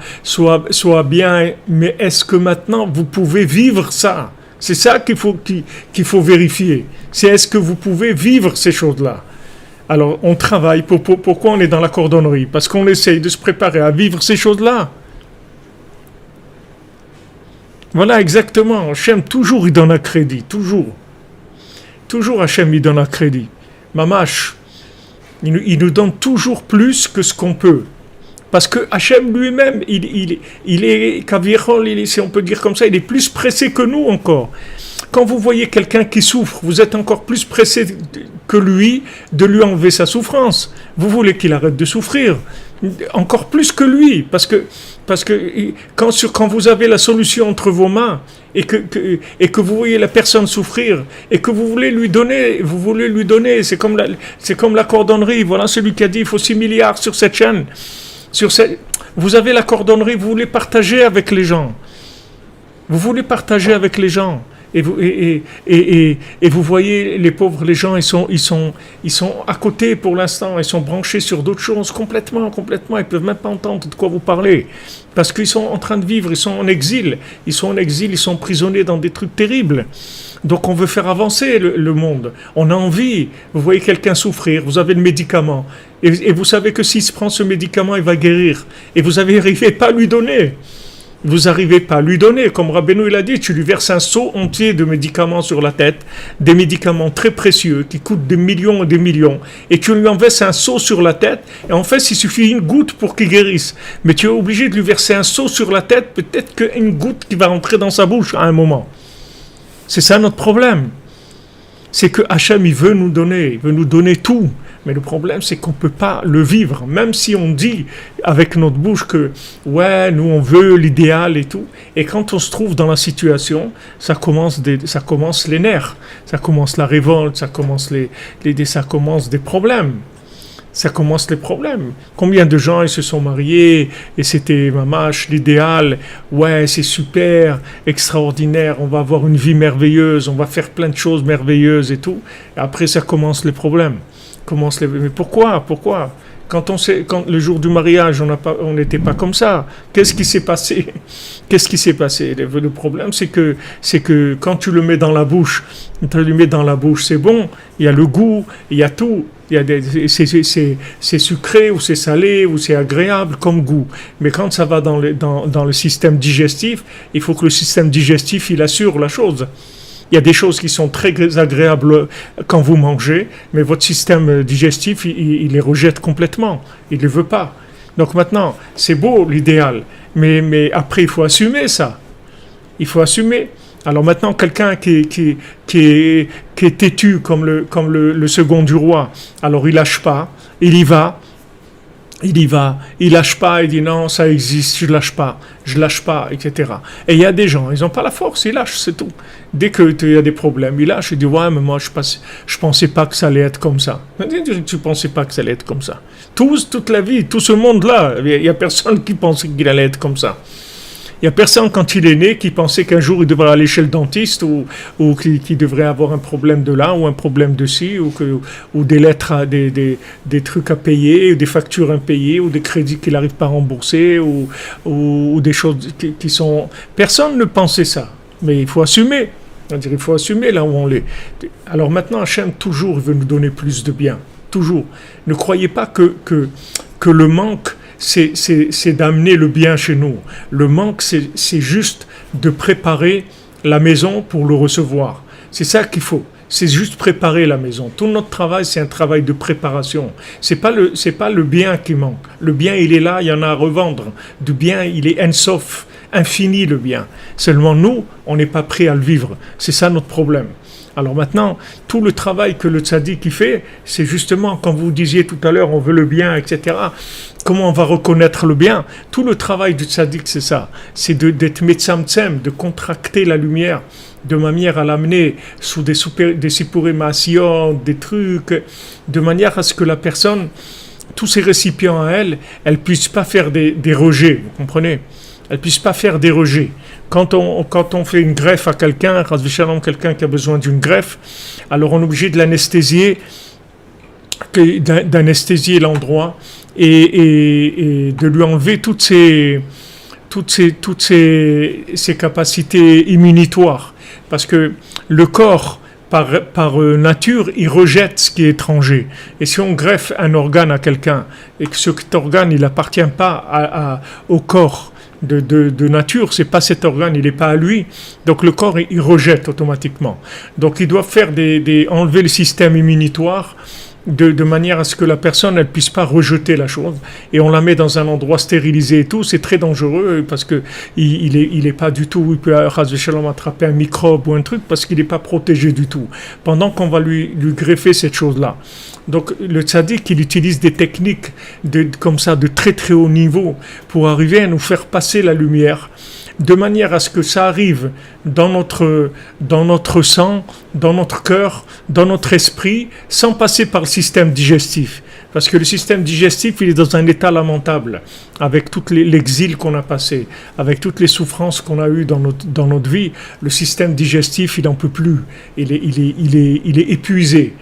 bien. Mais est-ce que maintenant, vous pouvez vivre ça ? C'est ça qu'il faut vérifier. C'est est-ce que vous pouvez vivre ces choses-là ? Alors, on travaille. Pourquoi on est dans la cordonnerie ? Parce qu'on essaye de se préparer à vivre ces choses-là. Voilà, exactement. Hachem, toujours, il donne un crédit. Toujours. Toujours, Hachem, il donne un crédit. Mamash, il nous donne toujours plus que ce qu'on peut. Parce que Hachem lui-même, il est Kavichol, si on peut dire comme ça, il est plus pressé que nous encore. Quand vous voyez quelqu'un qui souffre, vous êtes encore plus pressé que lui de lui enlever sa souffrance. Vous voulez qu'il arrête de souffrir, encore plus que lui, parce que quand vous avez la solution entre vos mains et que vous voyez la personne souffrir et que vous voulez lui donner, c'est comme la cordonnerie. Voilà celui qui a dit il faut 6 milliards sur cette chaîne. Vous avez la cordonnerie, vous voulez partager avec les gens. Vous voulez partager avec les gens. Et vous voyez les pauvres, les gens, ils sont à côté pour l'instant, ils sont branchés sur d'autres choses complètement, ils peuvent même pas entendre de quoi vous parlez, parce qu'ils sont en train de vivre, ils sont en exil, ils sont prisonniers dans des trucs terribles. Donc on veut faire avancer le monde, on a envie. Vous voyez quelqu'un souffrir, vous avez le médicament, et vous savez que s'il se prend ce médicament, il va guérir, et vous n'arrivez pas à lui donner. Vous n'arrivez pas à lui donner, comme Rabbeinu il a dit, tu lui verses un seau entier de médicaments sur la tête, des médicaments très précieux qui coûtent des millions et des millions, et tu lui en verses un seau sur la tête, et en fait il suffit une goutte pour qu'il guérisse, mais tu es obligé de lui verser un seau sur la tête, peut-être qu'une goutte qui va rentrer dans sa bouche à un moment. C'est ça notre problème. C'est que Hachem il veut nous donner tout. Mais le problème, c'est qu'on ne peut pas le vivre, même si on dit avec notre bouche que ouais, nous on veut l'idéal et tout. Et quand on se trouve dans la situation, ça commence les nerfs, ça commence la révolte, ça commence des problèmes. Ça commence les problèmes. Combien de gens ils se sont mariés et c'était mamache, l'idéal, ouais c'est super, extraordinaire, on va avoir une vie merveilleuse, on va faire plein de choses merveilleuses et tout. Et après ça commence les problèmes. Mais pourquoi quand le jour du mariage, on n'était pas comme ça. Qu'est-ce qui s'est passé? Le problème, c'est que quand tu le mets dans la bouche, c'est bon. Il y a le goût, il y a tout. C'est sucré ou c'est salé ou c'est agréable comme goût. Mais quand ça va dans le système digestif, il faut que le système digestif il assure la chose. Il y a des choses qui sont très agréables quand vous mangez, mais votre système digestif, il les rejette complètement. Il ne les veut pas. Donc maintenant, c'est beau l'idéal, mais après, il faut assumer ça. Il faut assumer. Alors maintenant, quelqu'un qui est têtu comme le second du roi, alors il lâche pas, il y va, il lâche pas, il dit non, ça existe, je lâche pas, etc. Et il y a des gens, ils n'ont pas la force, ils lâchent, c'est tout. Dès qu'il y a des problèmes, ils lâchent, ils disent ouais, mais moi je pensais pas que ça allait être comme ça. Tu pensais pas que ça allait être comme ça. Toute la vie, tout ce monde-là, il y a personne qui pensait qu'il allait être comme ça. Il n'y a personne, quand il est né, qui pensait qu'un jour il devrait aller chez le dentiste ou qui devrait avoir un problème de là ou un problème de ci ou des lettres, des trucs à payer, ou des factures impayées ou des crédits qu'il n'arrive pas à rembourser ou des choses qui sont... Personne ne pensait ça, mais il faut assumer. C'est-à-dire, il faut assumer là où on est. Alors maintenant, Hachem, toujours, il veut nous donner plus de bien. Toujours. Ne croyez pas que le manque... C'est d'amener le bien chez nous. Le manque, c'est juste de préparer la maison pour le recevoir. C'est ça qu'il faut. C'est juste préparer la maison. Tout notre travail, c'est un travail de préparation. C'est pas le bien qui manque. Le bien, il est là, il y en a à revendre. Du bien, il est en-sof, infini le bien. Seulement nous, on n'est pas prêt à le vivre. C'est ça notre problème. Alors maintenant, tout le travail que le tzaddik fait, c'est justement, quand vous disiez tout à l'heure, on veut le bien, etc. Comment on va reconnaître le bien? Tout le travail du tzaddik, c'est ça. C'est d'être metzamtzem, de contracter la lumière, de manière à l'amener sous des sipurei maasiyot, des trucs, de manière à ce que la personne, tous ces récipients à elle puisse pas faire des rejets, vous comprenez? Elle puisse pas faire des rejets. Quand on fait une greffe à quelqu'un qui a besoin d'une greffe, alors on est obligé de l'anesthésier, d'anesthésier l'endroit et de lui enlever toutes ses capacités immunitoires. Parce que le corps, par nature, il rejette ce qui est étranger. Et si on greffe un organe à quelqu'un et que cet organe, il n'appartient pas au corps, de nature, c'est pas cet organe, il n'est pas à lui. Donc le corps, il rejette automatiquement. Donc il doit faire enlever le système immunitoire de manière à ce que la personne ne puisse pas rejeter la chose, et on la met dans un endroit stérilisé et tout. C'est très dangereux parce que il est pas du tout, il peut attraper un microbe ou un truc parce qu'il n'est pas protégé du tout pendant qu'on va lui greffer cette chose-là. Donc le tzaddik, il utilise des techniques comme ça de très très haut niveau pour arriver à nous faire passer la lumière, de manière à ce que ça arrive dans notre sang, dans notre cœur, dans notre esprit, sans passer par le système digestif. Parce que le système digestif, il est dans un état lamentable, avec tout l'exil qu'on a passé, avec toutes les souffrances qu'on a eues dans notre vie. Le système digestif, il n'en peut plus, il est épuisé.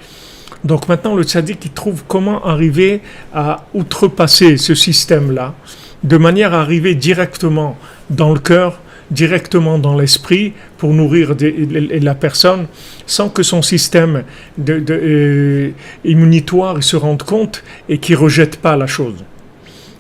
Donc maintenant, le tzaddik, il trouve comment arriver à outrepasser ce système-là, de manière à arriver directement dans le cœur, directement dans l'esprit, pour nourrir la personne, sans que son système immunitoire se rende compte et qu'il ne rejette pas la chose.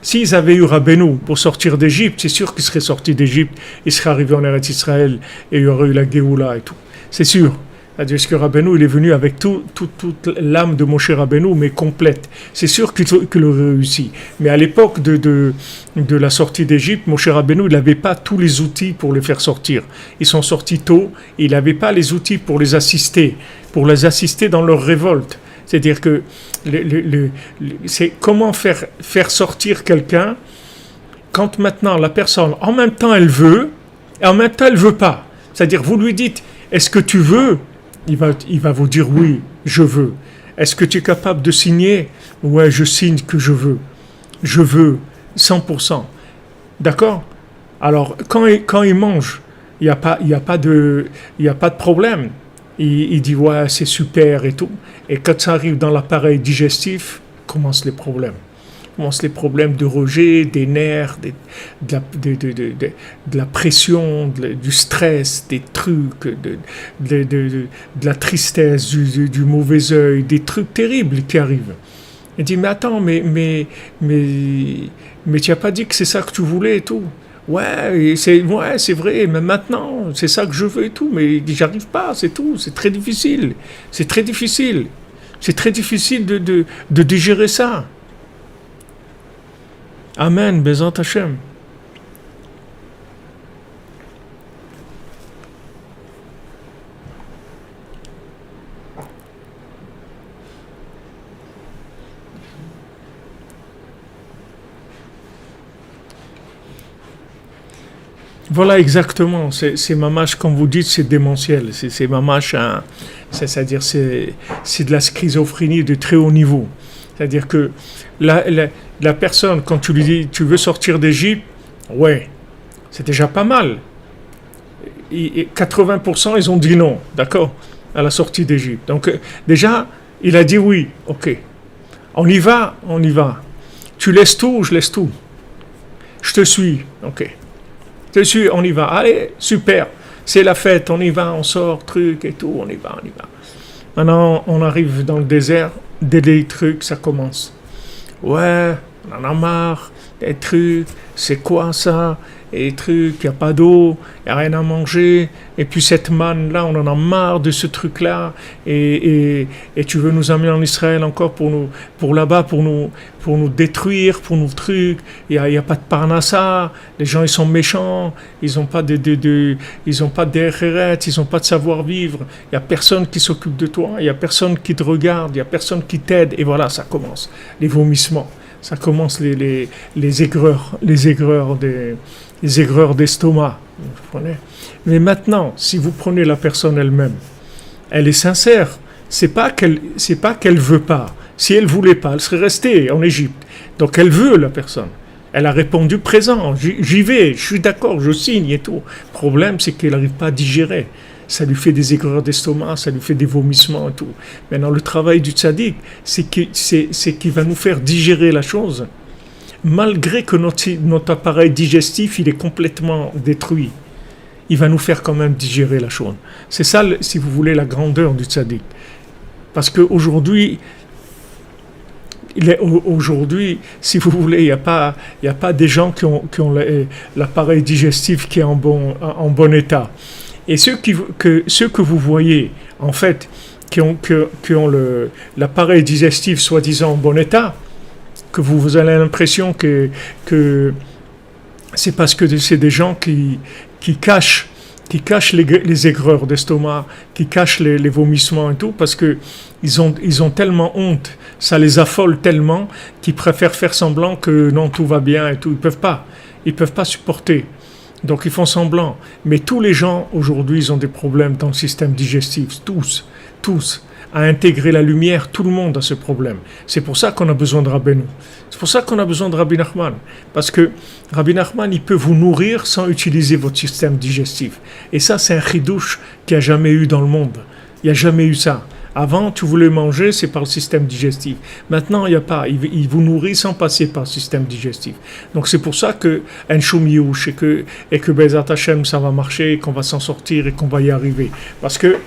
S'ils avaient eu Rabbeinu pour sortir d'Égypte, c'est sûr qu'ils seraient sortis d'Égypte, ils seraient arrivés en Eretz Israël et il y aurait eu la Géoula et tout. C'est sûr. C'est-à-dire que Rabbeinu, il est venu avec toute l'âme de Moshe Rabbeinu, mais complète. C'est sûr qu'il aurait réussi. Mais à l'époque de la sortie d'Égypte, Moshe Rabbeinu, il n'avait pas tous les outils pour les faire sortir. Ils sont sortis tôt, et il n'avait pas les outils pour les assister dans leur révolte. C'est-à-dire que c'est comment faire sortir quelqu'un quand maintenant la personne, en même temps elle veut, et en même temps elle ne veut pas. C'est-à-dire vous lui dites, est-ce que tu veux ? Il va vous dire oui, je veux. Est-ce que tu es capable de signer ? Ouais, je signe que je veux. Je veux, 100%. D'accord ? Alors, quand il mange, il n'y a pas de problème. Il dit ouais, c'est super et tout. Et quand ça arrive dans l'appareil digestif, commencent les problèmes. Commencent les problèmes de rejet, des nerfs, de la pression, du stress, des trucs, de la tristesse, du mauvais œil, des trucs terribles qui arrivent. Il dit, mais attends, mais tu n'as pas dit que c'est ça que tu voulais et tout. Ouais, c'est vrai, mais maintenant, c'est ça que je veux et tout, mais j'arrive pas, c'est tout, c'est très difficile. C'est très difficile. C'est très difficile de digérer ça. Amen, Bezat Hashem. Voilà exactement, c'est mamash, comme vous dites, c'est démentiel, c'est mamash, c'est-à-dire c'est de la schizophrénie de très haut niveau. C'est-à-dire que la personne, quand tu lui dis tu veux sortir d'Égypte, ouais, c'est déjà pas mal. Et 80% ils ont dit non, d'accord, à la sortie d'Égypte. Donc déjà, il a dit oui, ok. On y va. Tu laisses tout, je laisse tout. Je te suis, ok. Je te suis, on y va. Allez, super. C'est la fête, on y va, on sort, truc et tout, on y va. Maintenant, on arrive dans le désert, dès les trucs, ça commence. Ouais, on en a marre, des trucs, c'est quoi ça ? Et des trucs, il n'y a pas d'eau, il n'y a rien à manger, et puis cette manne-là, on en a marre de ce truc-là, et tu veux nous amener en Israël encore pour là-bas, pour nous détruire, pour nous trucs, il n'y a pas de parnassa, les gens ils sont méchants, ils n'ont pas ils ont pas d'erreret, ils n'ont pas de savoir-vivre, il n'y a personne qui s'occupe de toi, il n'y a personne qui te regarde, il n'y a personne qui t'aide, et voilà, ça commence, les vomissements, ça commence les aigreurs d'estomac. Vous comprenez ? Mais maintenant, si vous prenez la personne elle-même, elle est sincère. C'est pas qu'elle veut pas. Si elle voulait pas, elle serait restée en Égypte. Donc elle veut la personne. Elle a répondu présent. J'y vais, je suis d'accord, je signe et tout. Le problème, c'est qu'elle n'arrive pas à digérer. Ça lui fait des aigreurs d'estomac, ça lui fait des vomissements et tout. Maintenant, le travail du tzaddik, c'est qu'il va nous faire digérer la chose. Malgré que notre appareil digestif, il est complètement détruit, il va nous faire quand même digérer la chose. C'est ça, si vous voulez, la grandeur du tzaddik. Parce qu'aujourd'hui, si vous voulez, il n'y a pas des gens qui ont l'appareil digestif qui est en bon état. Et ceux que vous voyez, en fait, qui ont l'appareil digestif soi-disant en bon état, que vous avez l'impression que c'est parce que c'est des gens qui cachent les aigreurs d'estomac, qui cachent les vomissements et tout, parce que ils ont tellement honte, ça les affole tellement, qu'ils préfèrent faire semblant que non, tout va bien et tout. Ils peuvent pas supporter. Donc ils font semblant. Mais tous les gens aujourd'hui, ils ont des problèmes dans le système digestif, tous. À intégrer la lumière, tout le monde a ce problème. C'est pour ça qu'on a besoin de Rabbeinu. C'est pour ça qu'on a besoin de Rabbi Nachman. Parce que Rabbi Nachman, il peut vous nourrir sans utiliser votre système digestif. Et ça, c'est un chidouche qu'il n'y a jamais eu dans le monde. Il n'y a jamais eu ça. Avant, tu voulais manger, c'est par le système digestif. Maintenant, il n'y a pas. Il vous nourrit sans passer par le système digestif. Donc, c'est pour ça que Enshum Yush et que Bezat Hashem, ça va marcher, et qu'on va s'en sortir et qu'on va y arriver. Parce que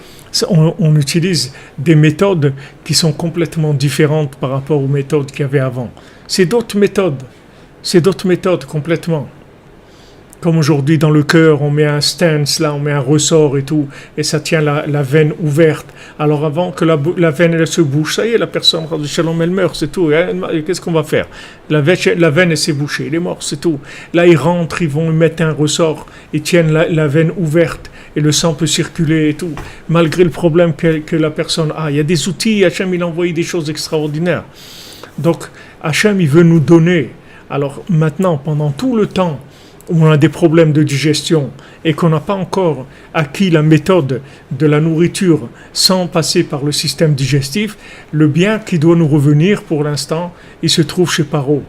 on utilise des méthodes qui sont complètement différentes par rapport aux méthodes qu'il y avait avant. C'est d'autres méthodes complètement. Comme aujourd'hui dans le cœur, on met un stance, là on met un ressort et tout, et ça tient la veine ouverte. Alors avant que la veine elle se bouche, ça y est, la personne, elle meurt, c'est tout. Qu'est-ce qu'on va faire? La veine elle s'est bouchée, elle est morte, c'est tout. Là ils rentrent, ils vont mettre un ressort, ils tiennent la veine ouverte, et le sang peut circuler et tout, malgré le problème que la personne a. Il y a des outils, Hachem il a envoyé des choses extraordinaires. Donc Hachem il veut nous donner. Alors maintenant, pendant tout le temps où on a des problèmes de digestion et qu'on n'a pas encore acquis la méthode de la nourriture sans passer par le système digestif, le bien qui doit nous revenir pour l'instant, il se trouve chez Paro.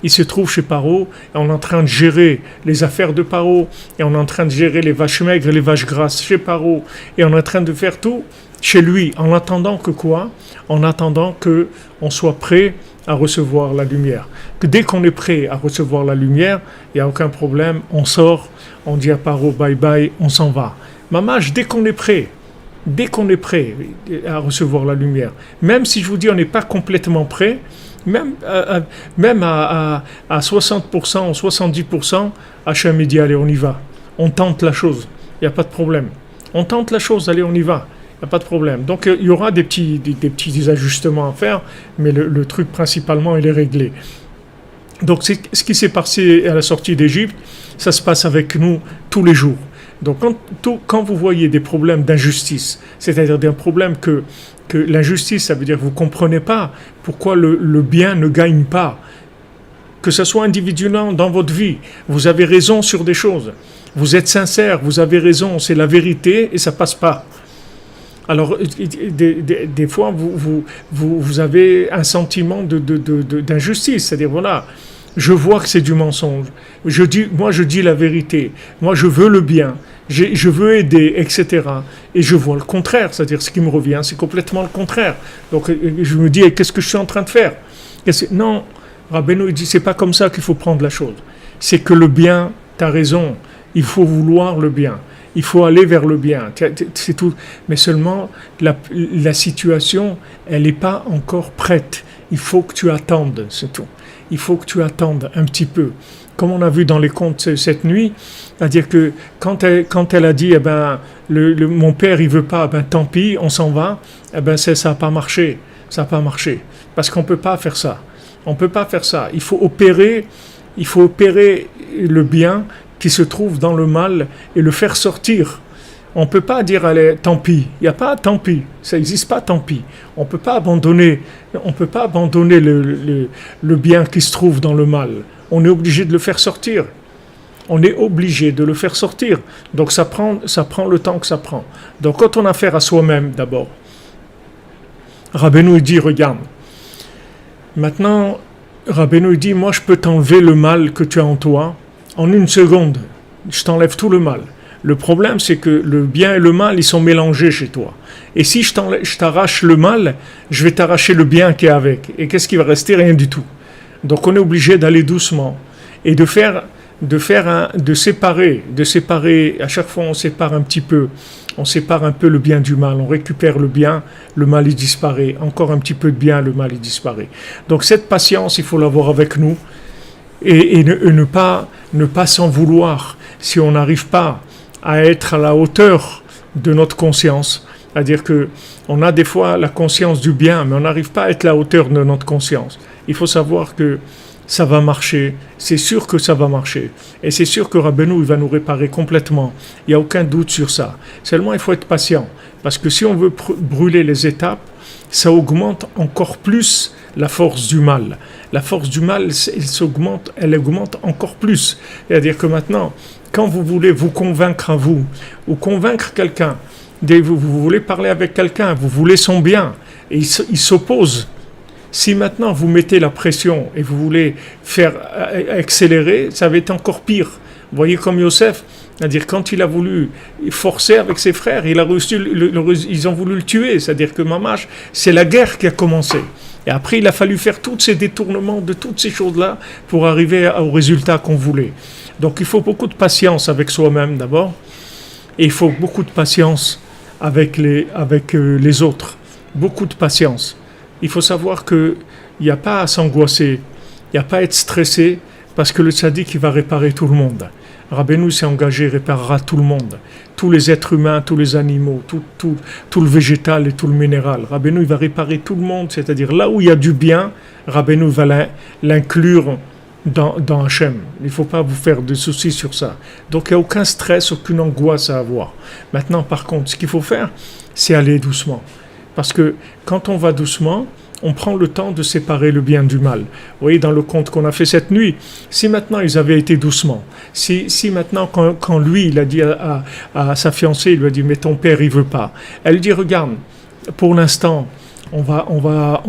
Il se trouve chez Paro, et on est en train de gérer les affaires de Paro, et on est en train de gérer les vaches maigres et les vaches grasses chez Paro, et on est en train de faire tout chez lui, en attendant que quoi? En attendant qu'on soit prêt à recevoir la lumière. Que dès qu'on est prêt à recevoir la lumière, il n'y a aucun problème, on sort, on dit à Paro bye bye, on s'en va. Mamash, dès qu'on est prêt à recevoir la lumière, même si je vous dis on n'est pas complètement prêt, même à 60% ou 70%, Hachem dit allez on y va, on tente la chose, il n'y a pas de problème. On tente la chose, allez on y va. Il n'y a pas de problème. Donc il y aura des petits ajustements à faire, mais le truc principalement, il est réglé. Donc c'est ce qui s'est passé à la sortie d'Égypte, ça se passe avec nous tous les jours. Donc quand vous voyez des problèmes d'injustice, c'est-à-dire des problèmes que l'injustice, ça veut dire que vous ne comprenez pas pourquoi le bien ne gagne pas, que ce soit individuellement dans votre vie, vous avez raison sur des choses, vous êtes sincère, vous avez raison, c'est la vérité et ça ne passe pas. Alors, des fois, vous avez un sentiment d'injustice. C'est-à-dire, voilà, je vois que c'est du mensonge. Je dis la vérité. Moi, je veux le bien. Je veux aider, etc. Et je vois le contraire. C'est-à-dire, ce qui me revient, c'est complètement le contraire. Donc, je me dis, qu'est-ce que je suis en train de faire? Non, Rabbeinu dit, c'est pas comme ça qu'il faut prendre la chose. C'est que le bien, tu as raison. Il faut vouloir le bien. Il faut aller vers le bien, c'est tout. Mais seulement, la situation, elle n'est pas encore prête. Il faut que tu attendes, c'est tout. Il faut que tu attendes un petit peu. Comme on a vu dans les contes cette nuit, c'est-à-dire que quand elle a dit, mon père, il veut pas, tant pis, on s'en va, ça n'a pas marché. Ça n'a pas marché. Parce qu'on ne peut pas faire ça. On ne peut pas faire ça. Il faut opérer le bien qui se trouve dans le mal et le faire sortir. On ne peut pas dire allez, tant pis. Il n'y a pas tant pis. Ça n'existe pas tant pis. On ne peut pas abandonner le bien qui se trouve dans le mal. On est obligé de le faire sortir. On est obligé de le faire sortir. Donc ça prend le temps que ça prend. Donc quand on a affaire à soi-même d'abord, Rabbeinu dit regarde. Maintenant, Rabbeinu dit moi je peux t'enlever le mal que tu as en toi. En une seconde, je t'enlève tout le mal. Le problème, c'est que le bien et le mal, ils sont mélangés chez toi. Et si je t'arrache le mal, je vais t'arracher le bien qui est avec. Et qu'est-ce qui va rester? Rien du tout. Donc on est obligé d'aller doucement et de séparer. À chaque fois, on sépare un petit peu. On sépare un peu le bien du mal. On récupère le bien, le mal il disparaît. Encore un petit peu de bien, le mal il disparaît. Donc cette patience, il faut l'avoir avec nous. Et ne pas s'en vouloir si on n'arrive pas à être à la hauteur de notre conscience, C'est-à-dire qu'on a des fois la conscience du bien, mais on n'arrive pas à être à la hauteur de notre conscience. Il faut savoir que ça va marcher, c'est sûr que ça va marcher. Et c'est sûr que Rabbeinu, il va nous réparer complètement. Il n'y a aucun doute sur ça. Seulement, il faut être patient. Parce que si on veut brûler les étapes, ça augmente encore plus la force du mal. La force du mal, elle augmente encore plus. C'est-à-dire que maintenant, quand vous voulez vous convaincre à vous, ou convaincre quelqu'un, vous voulez parler avec quelqu'un, vous voulez son bien, et il s'oppose. Si maintenant vous mettez la pression et vous voulez faire accélérer, ça va être encore pire. Vous voyez comme Yosef, c'est-à-dire quand il a voulu forcer avec ses frères, ils ont voulu le tuer. C'est-à-dire que Mamash, c'est la guerre qui a commencé. Et après, il a fallu faire tous ces détournements de toutes ces choses-là pour arriver au résultat qu'on voulait. Donc il faut beaucoup de patience avec soi-même d'abord, et il faut beaucoup de patience avec les autres. Beaucoup de patience. Il faut savoir qu'il n'y a pas à s'angoisser, il n'y a pas à être stressé, parce que le tzaddik, il va réparer tout le monde. Rabbeinu s'est engagé, il réparera tout le monde, tous les êtres humains, tous les animaux, tout le végétal et tout le minéral. Rabbeinu, il va réparer tout le monde, c'est-à-dire là où il y a du bien, Rabbeinu va l'inclure dans Hachem. Il ne faut pas vous faire de soucis sur ça. Donc il n'y a aucun stress, aucune angoisse à avoir. Maintenant, par contre, ce qu'il faut faire, c'est aller doucement. Parce que quand on va doucement, on prend le temps de séparer le bien du mal. Vous voyez, dans le conte qu'on a fait cette nuit, si maintenant ils avaient été doucement, si maintenant quand lui, il a dit à sa fiancée, il lui a dit, mais ton père, il veut pas. Elle dit, regarde, pour l'instant, on va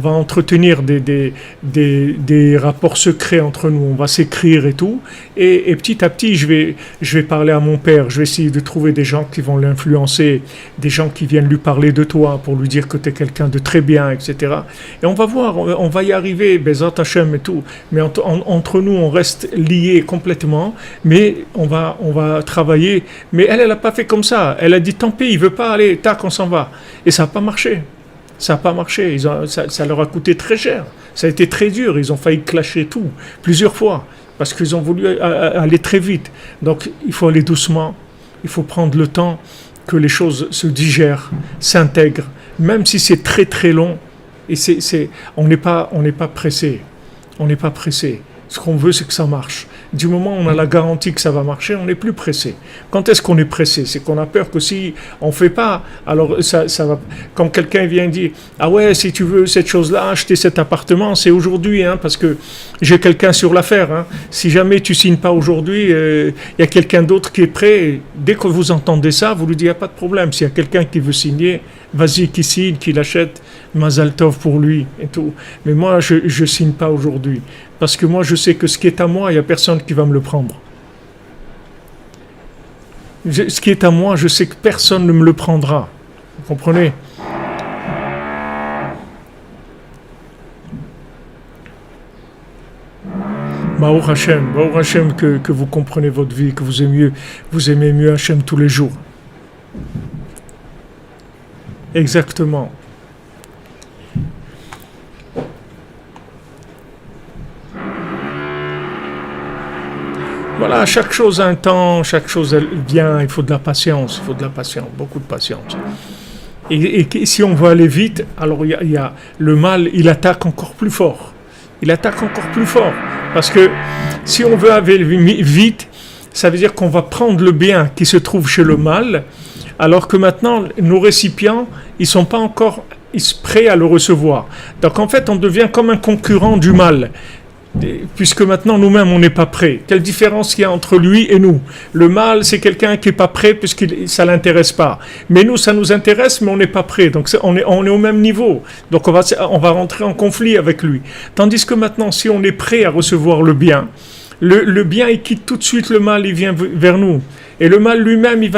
entretenir des rapports secrets entre nous, on va s'écrire et tout, et petit à petit je vais parler à mon père, je vais essayer de trouver des gens qui vont l'influencer, des gens qui viennent lui parler de toi pour lui dire que tu es quelqu'un de très bien, etc. Et on va voir, on va y arriver, Bezat Hashem et tout, mais entre nous on reste liés complètement, mais on va travailler. Mais elle n'a pas fait comme ça, elle a dit tant pis, il veut pas aller, tac, on s'en va, et ça n'a pas marché. Ça n'a pas marché, ça leur a coûté très cher, ça a été très dur, ils ont failli clasher tout, plusieurs fois, parce qu'ils ont voulu aller très vite. Donc il faut aller doucement, il faut prendre le temps que les choses se digèrent, s'intègrent, même si c'est très très long, et on n'est pas pressé, on n'est pas pressé. Ce qu'on veut, c'est que ça marche. Du moment où on a la garantie que ça va marcher, on n'est plus pressé. Quand est-ce qu'on est pressé? C'est qu'on a peur que si on ne fait pas, alors ça va. Quand quelqu'un vient dire, ah ouais, si tu veux cette chose-là, acheter cet appartement, c'est aujourd'hui, parce que j'ai quelqu'un sur l'affaire. Si jamais tu signes pas aujourd'hui, il y a quelqu'un d'autre qui est prêt. Dès que vous entendez ça, vous lui dites, il n'y a pas de problème. S'il y a quelqu'un qui veut signer, vas-y, qu'il signe, qu'il achète, Mazal Tov pour lui et tout. Mais moi, je signe pas aujourd'hui. Parce que moi, je sais que ce qui est à moi, il n'y a personne qui va me le prendre. Ce qui est à moi, je sais que personne ne me le prendra. Vous comprenez? Baruch Hashem, que vous comprenez votre vie, que vous aimez mieux Hashem tous les jours. Exactement. Voilà, chaque chose a un temps, chaque chose elle vient, il faut de la patience, beaucoup de patience. Et si on veut aller vite, alors il y a le mal, il attaque encore plus fort. Parce que si on veut aller vite, ça veut dire qu'on va prendre le bien qui se trouve chez le mal, alors que maintenant, nos récipients, ils ne sont pas encore prêts à le recevoir. Donc en fait, on devient comme un concurrent du mal. Puisque maintenant nous-mêmes on n'est pas prêts. Quelle différence il y a entre lui et nous? Le mal, c'est quelqu'un qui n'est pas prêt puisque ça ne l'intéresse pas. Mais nous, ça nous intéresse, mais on n'est pas prêt. Donc on est au même niveau. Donc on va rentrer en conflit avec lui. Tandis que maintenant, si on est prêt à recevoir le bien, le bien, il quitte tout de suite le mal, il vient vers nous. Et le mal lui-même, il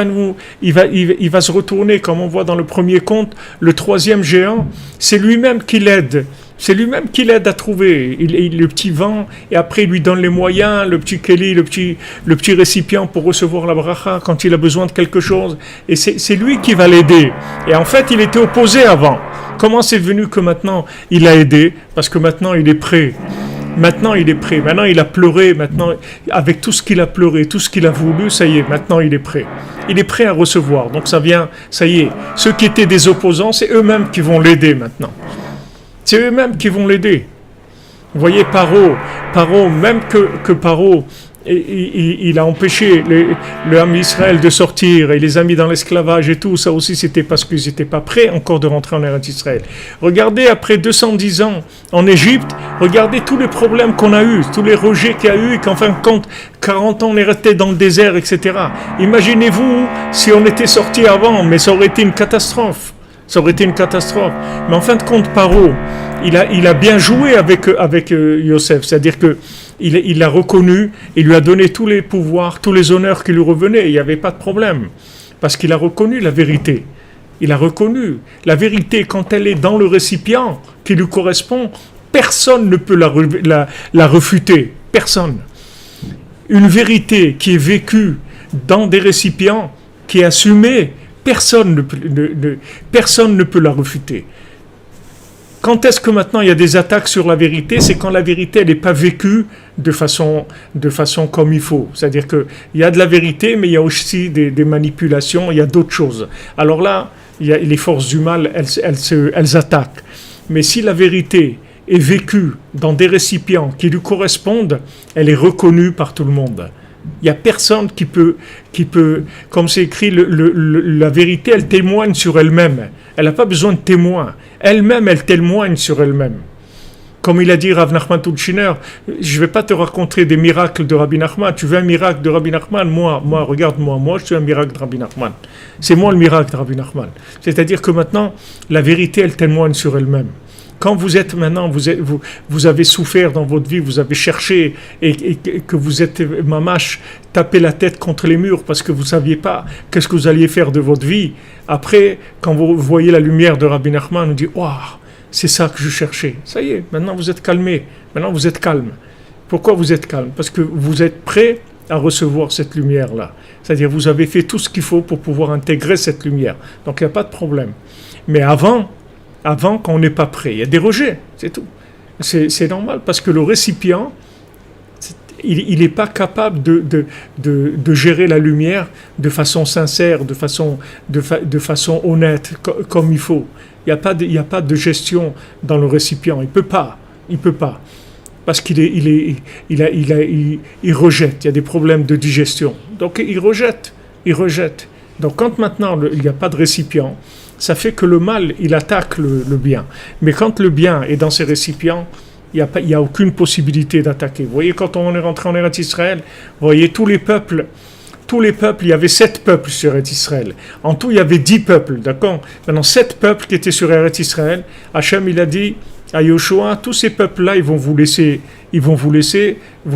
va se retourner, comme on voit dans le premier conte, le troisième géant, c'est lui-même qui l'aide. C'est lui-même qui l'aide à trouver le petit vent, et après il lui donne les moyens, le petit Kéli, le petit récipient pour recevoir la bracha quand il a besoin de quelque chose. Et c'est lui qui va l'aider. Et en fait, il était opposé avant. Comment c'est venu que maintenant il a aidé? Parce que maintenant il est prêt. Maintenant, il est prêt. Maintenant, il a pleuré. Maintenant, avec tout ce qu'il a pleuré, tout ce qu'il a voulu, ça y est, maintenant, il est prêt. Il est prêt à recevoir. Donc, ça vient, ça y est. Ceux qui étaient des opposants, c'est eux-mêmes qui vont l'aider maintenant. C'est eux-mêmes qui vont l'aider. Vous voyez, Paro, même que Paro, il a empêché le Ham Israël de sortir et les a mis dans l'esclavage et tout, ça aussi c'était parce qu'ils n'étaient pas prêts encore de rentrer en Eretz Israël. Regardez après 210 ans en Égypte, regardez tous les problèmes qu'on a eus, tous les rejets qu'il y a eu et qu'en fin de compte, 40 ans on est resté dans le désert, etc. Imaginez-vous si on était sorti avant, mais ça aurait été une catastrophe. Ça aurait été une catastrophe. Mais en fin de compte, Paro, il a bien joué avec Yosef, c'est-à-dire que il l'a reconnu, il lui a donné tous les pouvoirs, tous les honneurs qui lui revenaient, il n'y avait pas de problème, parce qu'il a reconnu la vérité. Il a reconnu la vérité quand elle est dans le récipient qui lui correspond, personne ne peut la refuter, personne. Une vérité qui est vécue dans des récipients, qui est assumée, personne ne peut la refuter. Quand est-ce que maintenant il y a des attaques sur la vérité? C'est quand la vérité n'est pas vécue de façon comme il faut. C'est-à-dire qu'il y a de la vérité, mais il y a aussi des manipulations, il y a d'autres choses. Alors là, les forces du mal, elles attaquent. Mais si la vérité est vécue dans des récipients qui lui correspondent, elle est reconnue par tout le monde. Il n'y a personne qui peut, comme c'est écrit, la vérité, elle témoigne sur elle-même. Elle n'a pas besoin de témoins. Elle-même, elle témoigne sur elle-même. Comme il a dit Rav Nachman Tulshiner, je ne vais pas te raconter des miracles de Rabbi Nachman. Tu veux un miracle de Rabbi Nachman? Moi, regarde-moi, je suis un miracle de Rabbi Nachman. C'est moi le miracle de Rabbi Nachman. C'est-à-dire que maintenant, la vérité, elle témoigne sur elle-même. Quand vous êtes maintenant, vous avez souffert dans votre vie, vous avez cherché et que vous êtes mamache, tapé la tête contre les murs parce que vous ne saviez pas qu'est-ce que vous alliez faire de votre vie. Après, quand vous voyez la lumière de Rabbi Nachman, on dit « Waouh, c'est ça que je cherchais. » Ça y est, maintenant vous êtes calmé, maintenant vous êtes calme. Pourquoi vous êtes calme? Parce que vous êtes prêt à recevoir cette lumière-là. C'est-à-dire vous avez fait tout ce qu'il faut pour pouvoir intégrer cette lumière. Donc il n'y a pas de problème. Mais avant quand on n'est pas prêt, il y a des rejets, c'est tout. C'est normal parce que le récipient, il n'est pas capable de gérer la lumière de façon sincère, de façon honnête, comme il faut. Il n'y a pas de gestion dans le récipient. Il peut pas. Parce qu'il rejette. Il y a des problèmes de digestion. Donc il rejette. Donc quand maintenant il n'y a pas de récipient, ça fait que le mal, il attaque le bien. Mais quand le bien est dans ses récipients, il n'y a aucune possibilité d'attaquer. Vous voyez, quand on est rentré en Eretz Israël, vous voyez, tous les peuples, il y avait 7 peuples sur Eretz Israël. En tout, il y avait 10 peuples, d'accord? Maintenant, 7 peuples qui étaient sur Eretz Israël, Hachem, il a dit à Yoshua, tous ces peuples-là, ils vont vous laisser, vous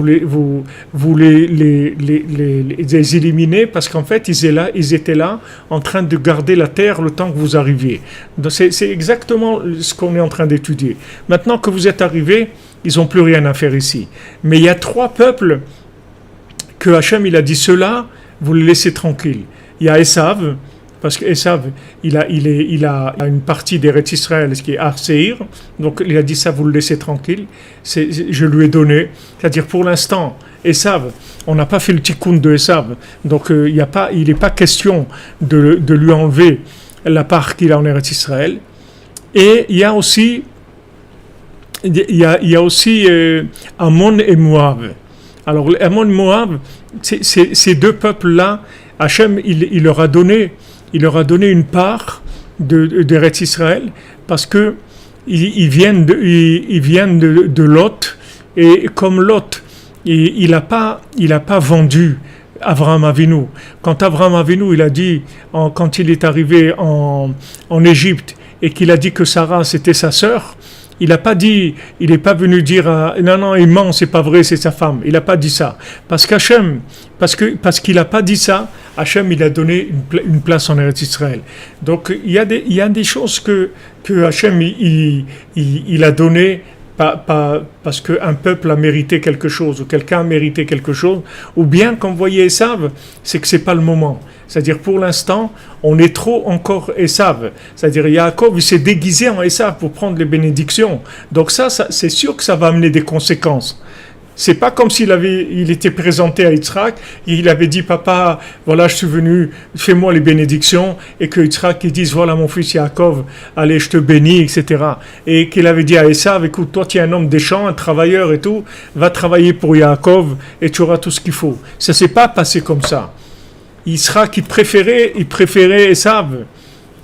les éliminer parce qu'en fait, ils étaient là en train de garder la terre le temps que vous arriviez. Donc, c'est exactement ce qu'on est en train d'étudier. Maintenant que vous êtes arrivés, ils n'ont plus rien à faire ici. Mais il y a 3 peuples que Hachem, il a dit, ceux-là, vous les laissez tranquilles. Il y a Esav, parce qu'Esav, il a une partie d'Eretz Israël, ce qui est Har Seir, donc il a dit ça, vous le laissez tranquille, je lui ai donné, c'est-à-dire pour l'instant, Esav, on n'a pas fait le tikkun de Esav, donc il n'est pas question de lui enlever la part qu'il a en Eretz Israël, et il y a aussi Ammon et Moab. Alors Ammon et Moab, ces 2 peuples-là, Hachem, il leur a donné une part d'Eretz Israël parce que ils viennent de Lot, et comme Lot, il n'a pas vendu Avraham Avinu. Quand Avraham Avinu, il a dit, quand il est arrivé en Égypte et qu'il a dit que Sarah c'était sa sœur, il n'est pas venu dire non, il ment, c'est pas vrai, c'est sa femme. Il n'a pas dit ça. Parce qu'il n'a pas dit ça, Hachem, il a donné une place en Eretz Israël. Donc, il y a des choses que Hachem, il a donné parce qu'un peuple a mérité quelque chose, ou quelqu'un a mérité quelque chose, ou bien, comme vous voyez Esav, c'est que c'est pas le moment. C'est-à-dire, pour l'instant, on est trop encore Esav. C'est-à-dire, Yaakov, il s'est déguisé en Esav pour prendre les bénédictions. Donc ça, c'est sûr que ça va amener des conséquences. C'est pas comme il était présenté à Yitzhak, et il avait dit, papa, voilà, je suis venu, fais-moi les bénédictions, et que Yitzhak, il dise, voilà mon fils Yaakov, allez, je te bénis, etc. Et qu'il avait dit à Esav, écoute, toi, tu es un homme des champs, un travailleur et tout, va travailler pour Yaakov, et tu auras tout ce qu'il faut. Ça s'est pas passé comme ça. Yitzhak, il préférait Esav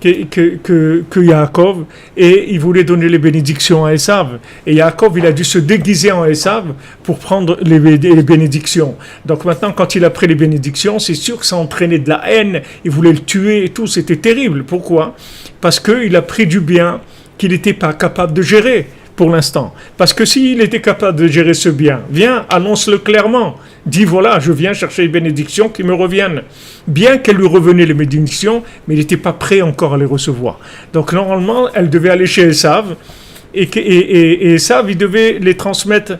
que Yaakov, et il voulait donner les bénédictions à Esav. Et Yaakov, il a dû se déguiser en Esav pour prendre les bénédictions. Donc maintenant, quand il a pris les bénédictions, c'est sûr que ça entraînait de la haine, il voulait le tuer et tout, c'était terrible. Pourquoi ? Parce qu'il a pris du bien qu'il n'était pas capable de gérer pour l'instant. Parce que s'il était capable de gérer ce bien, viens, annonce-le clairement. Dis voilà, je viens chercher les bénédictions qui me reviennent. Bien qu'elle lui revenaient les bénédictions, mais il n'était pas prêt encore à les recevoir. Donc normalement, elle devait aller chez Esav, et Esav, il devait les transmettre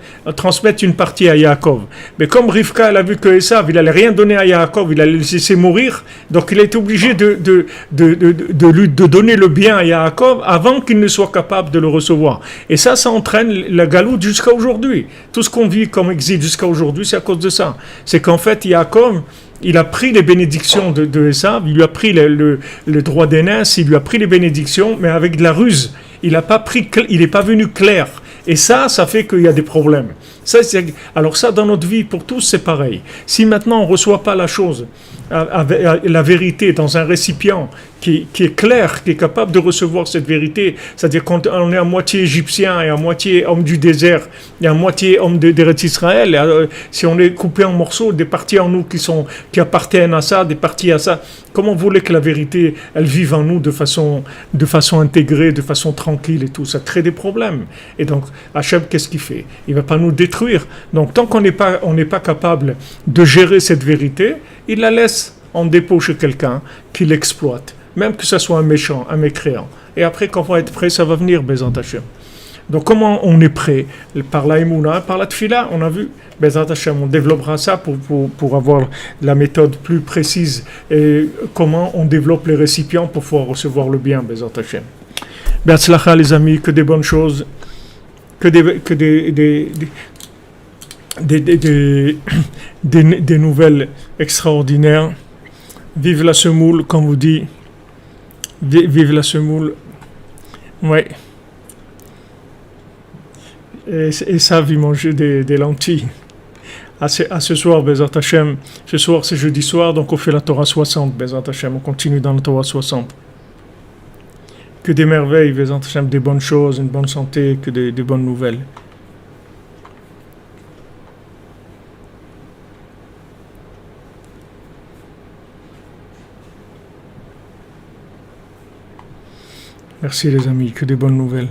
une partie à Yaakov. Mais comme Rivka, elle a vu que Esav, il n'allait rien donner à Yaakov, il allait le laisser mourir, donc il a été obligé de donner le bien à Yaakov avant qu'il ne soit capable de le recevoir. Et ça entraîne la galoute jusqu'à aujourd'hui. Tout ce qu'on vit comme exil jusqu'à aujourd'hui, c'est à cause de ça. C'est qu'en fait, Yaakov, il a pris les bénédictions de Esav, il lui a pris le droit d'aînesse, il lui a pris les bénédictions, mais avec de la ruse. Il n'est pas venu clair. Et ça fait qu'il y a des problèmes. Alors ça, dans notre vie, pour tous, c'est pareil. Si maintenant on ne reçoit pas la chose, la vérité dans un récipient qui est clair, qui est capable de recevoir cette vérité, c'est-à-dire quand on est à moitié égyptien et à moitié homme du désert et à moitié homme d'Eretz Israël, si on est coupé en morceaux, des parties en nous qui appartiennent à ça, des parties à ça, comment vous voulez que la vérité, elle vive en nous de façon intégrée, de façon tranquille et tout? Ça crée des problèmes. Et donc, Hachem, qu'est-ce qu'il fait? Il ne va pas nous détruire. Donc, tant qu'on n'est pas capable de gérer cette vérité, il la laisse en dépôt chez quelqu'un qui l'exploite. Même que ce soit un méchant, un mécréant. Et après, quand on va être prêt, ça va venir, Bezat Hashem. Donc, comment on est prêt? Par la Emouna, par la Tfila, on a vu. Bezat Hashem, on développera ça pour avoir la méthode plus précise. Et comment on développe les récipients pour pouvoir recevoir le bien, Bezat Hashem. Be'atzlacha, les amis, que des bonnes choses, que des nouvelles extraordinaires. Vive la semoule, comme vous dit. Vive la semoule. Ouais. Et ça, il manger des lentilles. À ce soir, Bezat Hashem. Ce soir, c'est jeudi soir, donc on fait la Torah 60, Bezat Hashem. On continue dans la Torah 60. Que des merveilles, Bezat Hashem, des bonnes choses, une bonne santé, que des bonnes nouvelles. Merci les amis, que des bonnes nouvelles.